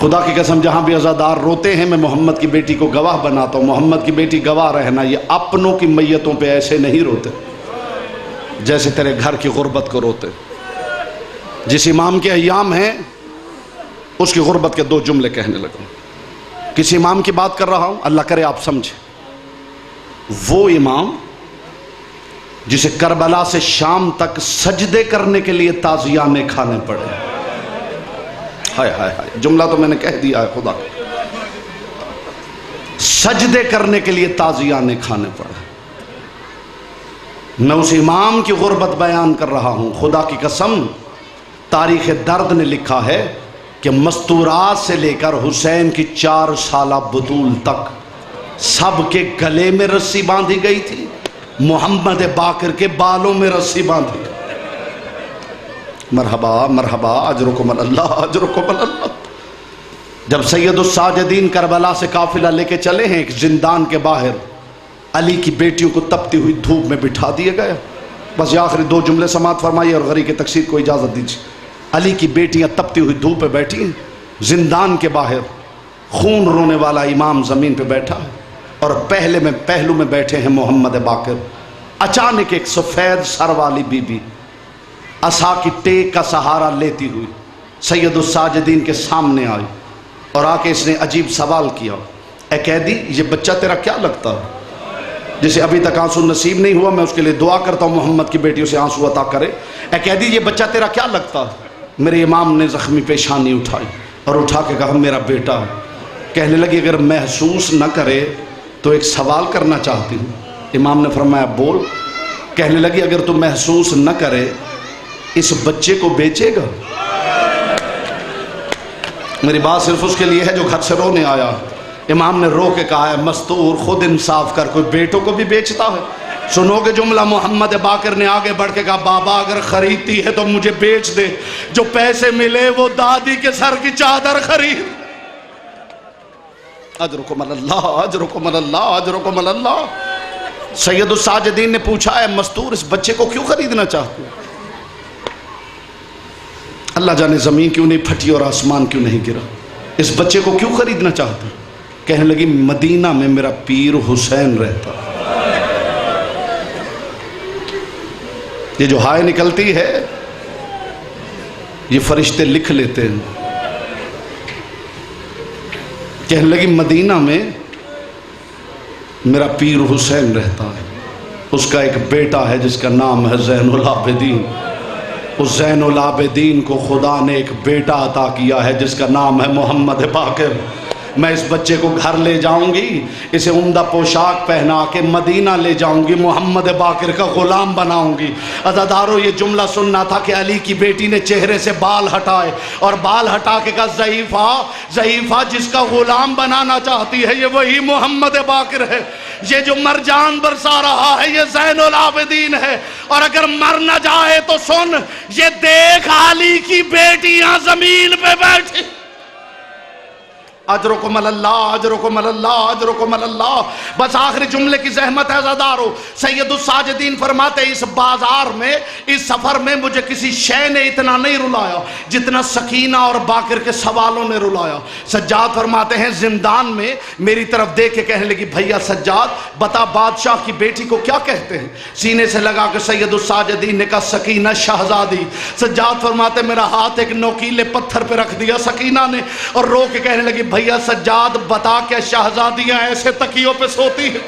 A: خدا کی قسم جہاں بھی عزادار روتے ہیں میں محمد کی بیٹی کو گواہ بناتا ہوں، محمد کی بیٹی گواہ رہنا، یہ اپنوں کی میتوں پہ ایسے نہیں روتے جیسے تیرے گھر کی غربت کو روتے۔ جس امام کے ایام ہیں اس کی غربت کے 2 جملے کہنے لگا۔ کس امام کی بات کر رہا ہوں؟ اللہ کرے آپ سمجھیں، وہ امام جسے کربلا سے شام تک سجدے کرنے کے لیے تازیانے کھانے پڑے۔ ہائے ہائے ہائے، جملہ تو میں نے کہہ دیا ہے، خدا سجدے کرنے کے لیے تازیانے کھانے پڑے۔ میں اس امام کی غربت بیان کر رہا ہوں۔ خدا کی قسم تاریخ درد نے لکھا ہے کہ مستورات سے لے کر حسین کی 4 سالہ بطول تک سب کے گلے میں رسی باندھی گئی تھی، محمد باقر کے بالوں میں رسی باندھی گئی۔ مرحبا مرحبا، اجرکم اللہ اجرکم اللہ۔ جب سید الساجدین کربلا سے قافلہ لے کے چلے ہیں، ایک زندان کے باہر علی کی بیٹیوں کو تپتی ہوئی دھوپ میں بٹھا دیا گیا۔ بس یہ آخری 2 جملے سماعت فرمائیے اور غری کی تکسیر کو اجازت دیجیے۔ علی کی بیٹیاں تپتی ہوئی دھوپ پہ بیٹھی ہیں، زندان کے باہر خون رونے والا امام زمین پہ بیٹھا ہے، اور پہلو میں بیٹھے ہیں محمد باقر۔ اچانک ایک سفید سر والی بی بی عصا کی ٹیک کا سہارا لیتی ہوئی سید الساجدین کے سامنے آئی اور آ کے اس نے عجیب سوال کیا، اے قیدی یہ بچہ تیرا کیا لگتا ہے؟ جسے ابھی تک آنسو نصیب نہیں ہوا میں اس کے لیے دعا کرتا ہوں محمد کی بیٹیوں سے آنسو عطا کرے۔ اے قیدی یہ بچہ تیرا کیا لگتا ہے؟ میرے امام نے زخمی پیشانی اٹھائی اور اٹھا کے کہا میرا بیٹا ہے۔ کہنے لگی اگر محسوس نہ کرے تو ایک سوال کرنا چاہتی ہوں۔ امام نے فرمایا بول۔ کہنے لگی اگر تو محسوس نہ کرے اس بچے کو بیچے گا؟ میری بات صرف اس کے لیے ہے جو گھر سے رونے آیا۔ امام نے رو کے کہا ہے مستور خود انصاف کر، کوئی بیٹوں کو بھی بیچتا ہے؟ سنو گے جملہ، محمد باقر نے آگے بڑھ کے کہا بابا اگر خریدتی ہے تو مجھے بیچ دے، جو پیسے ملے وہ دادی کے سر کی چادر خرید۔ اجرکم اللہ اجرکم اللہ اجرکم اللہ۔ سید الساجدین نے پوچھا ہے مستور اس بچے کو کیوں خریدنا چاہتے ہیں؟ اللہ جانے زمین کیوں نہیں پھٹی اور آسمان کیوں نہیں گرا، اس بچے کو کیوں خریدنا چاہتے ہیں؟ کہنے لگی مدینہ میں میرا پیر حسین رہتا۔ یہ جو ہائے نکلتی ہے یہ فرشتے لکھ لیتے ہیں۔ کہنے لگی مدینہ میں میرا پیر حسین رہتا ہے، اس کا ایک بیٹا ہے جس کا نام ہے زین العابدین۔ اس زین العابدین کو خدا نے ایک بیٹا عطا کیا ہے جس کا نام ہے محمد باقر۔ میں اس بچے کو گھر لے جاؤں گی، اسے عمدہ پوشاک پہنا کے مدینہ لے جاؤں گی، محمد باقر کا غلام بناؤں گی۔ عزادارو یہ جملہ سننا تھا کہ علی کی بیٹی نے چہرے سے بال ہٹائے اور بال ہٹا کے کہا ضعیفہ جس کا غلام بنانا چاہتی ہے یہ وہی محمد باقر ہے، یہ جو مرجان برسا رہا ہے یہ زین العابدین ہے، اور اگر مر نہ جائے تو سن یہ دیکھ علی کی بیٹیاں زمین پہ بیٹھی۔ اجرکم اللہ اجرکم اللہ اجرکم اللہ۔ بس آخری جملے کی زحمت ہے عزادارو۔ سید الساجدین فرماتے اس بازار میں اس سفر میں مجھے کسی شے نے اتنا نہیں رلایا جتنا سکینہ اور باقر کے سوالوں نے رلایا۔ سجاد فرماتے ہیں زندان میں میری طرف دیکھ کے کہنے لگی بھیا سجاد بتا بادشاہ کی بیٹی کو کیا کہتے ہیں؟ سینے سے لگا کے سید الساجدین نے کہا سکینہ شہزادی۔ سجاد فرماتے میرا ہاتھ ایک نوکیلے پتھر پہ رکھ دیا سکینہ نے اور رو کے کہنے لگی بھیا سجاد بتا کیا شہزادیاں ایسے تکیوں پہ سوتی ہیں؟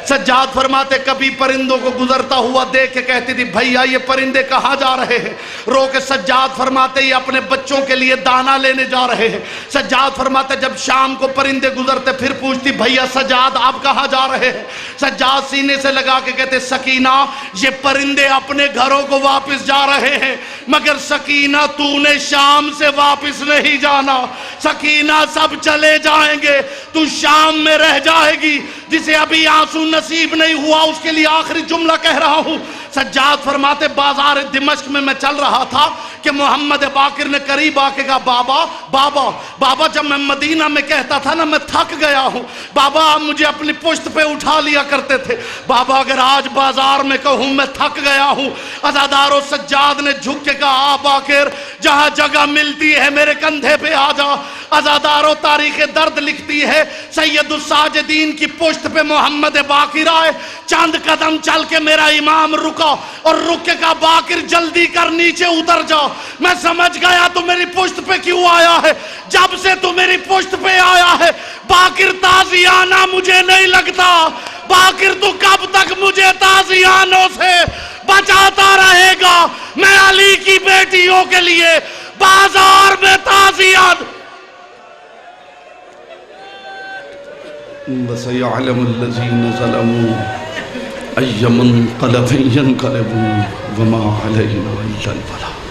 A: سجاد فرماتے کبھی پرندوں کو گزرتا ہوا دیکھ کے کہتی تھی بھیا یہ پرندے کہاں جا رہے ہیں؟ رو کے سجاد فرماتے یہ اپنے بچوں کے لیے دانا لینے جا رہے ہیں۔ سجاد فرماتے جب شام کو پرندے گزرتے پھر پوچھتی بھیا سجاد آپ کہاں جا رہے ہیں؟ سجاد سینے سے لگا کے کہتے سکینہ یہ پرندے اپنے گھروں کو واپس جا رہے ہیں، مگر سکینہ تو نے شام سے واپس نہیں جانا، سکینہ سب چلے جائیں گے تو شام میں رہ جائے گی، جسے ابھی آنسو نصیب نہیں ہوا اس کے لیے آخری جملہ کہہ رہا ہوں۔ سجاد فرماتے بازار دمشق میں چل رہا تھا، کہ محمد باقر نے قریب آ کے کہا بابا بابا بابا جب میں مدینہ میں کہتا تھا نا میں تھک گیا ہوں بابا آپ مجھے اپنی پشت پہ اٹھا لیا کرتے تھے بابا اگر آج بازار میں کہوں میں تھک گیا ہوں عزادار و سجاد نے جھک کے کہا باقر جہاں جگہ ملتی ہے میرے کندھے پہ آ جا عزادار و تاریخ درد لکھتی ہے سید الساجدین کی پشت پہ محمد باقر آئے چاند قدم چل کے میرا امام رکا اور رک کے کہا باقر جلدی کر نیچے اتر جا میں سمجھ گیا تو میری پشت پہ کیوں آیا ہے جب سے تو میری پشت پہ آیا ہے باقر تازیانہ مجھے نہیں لگتا باقر تو کب تک مجھے تازیانوں سے بچاتا رہے گا میں علی کی بیٹیوں کے لیے بازار میں تازیان وَسَيَعْلَمُ الَّذِينَ ظَلَمُوا أَيَّ مُنْقَلَبٍ يَنْقَلِبُونَ وَمَا عَلَيْنَا إِلَّا الْبَلَاغُ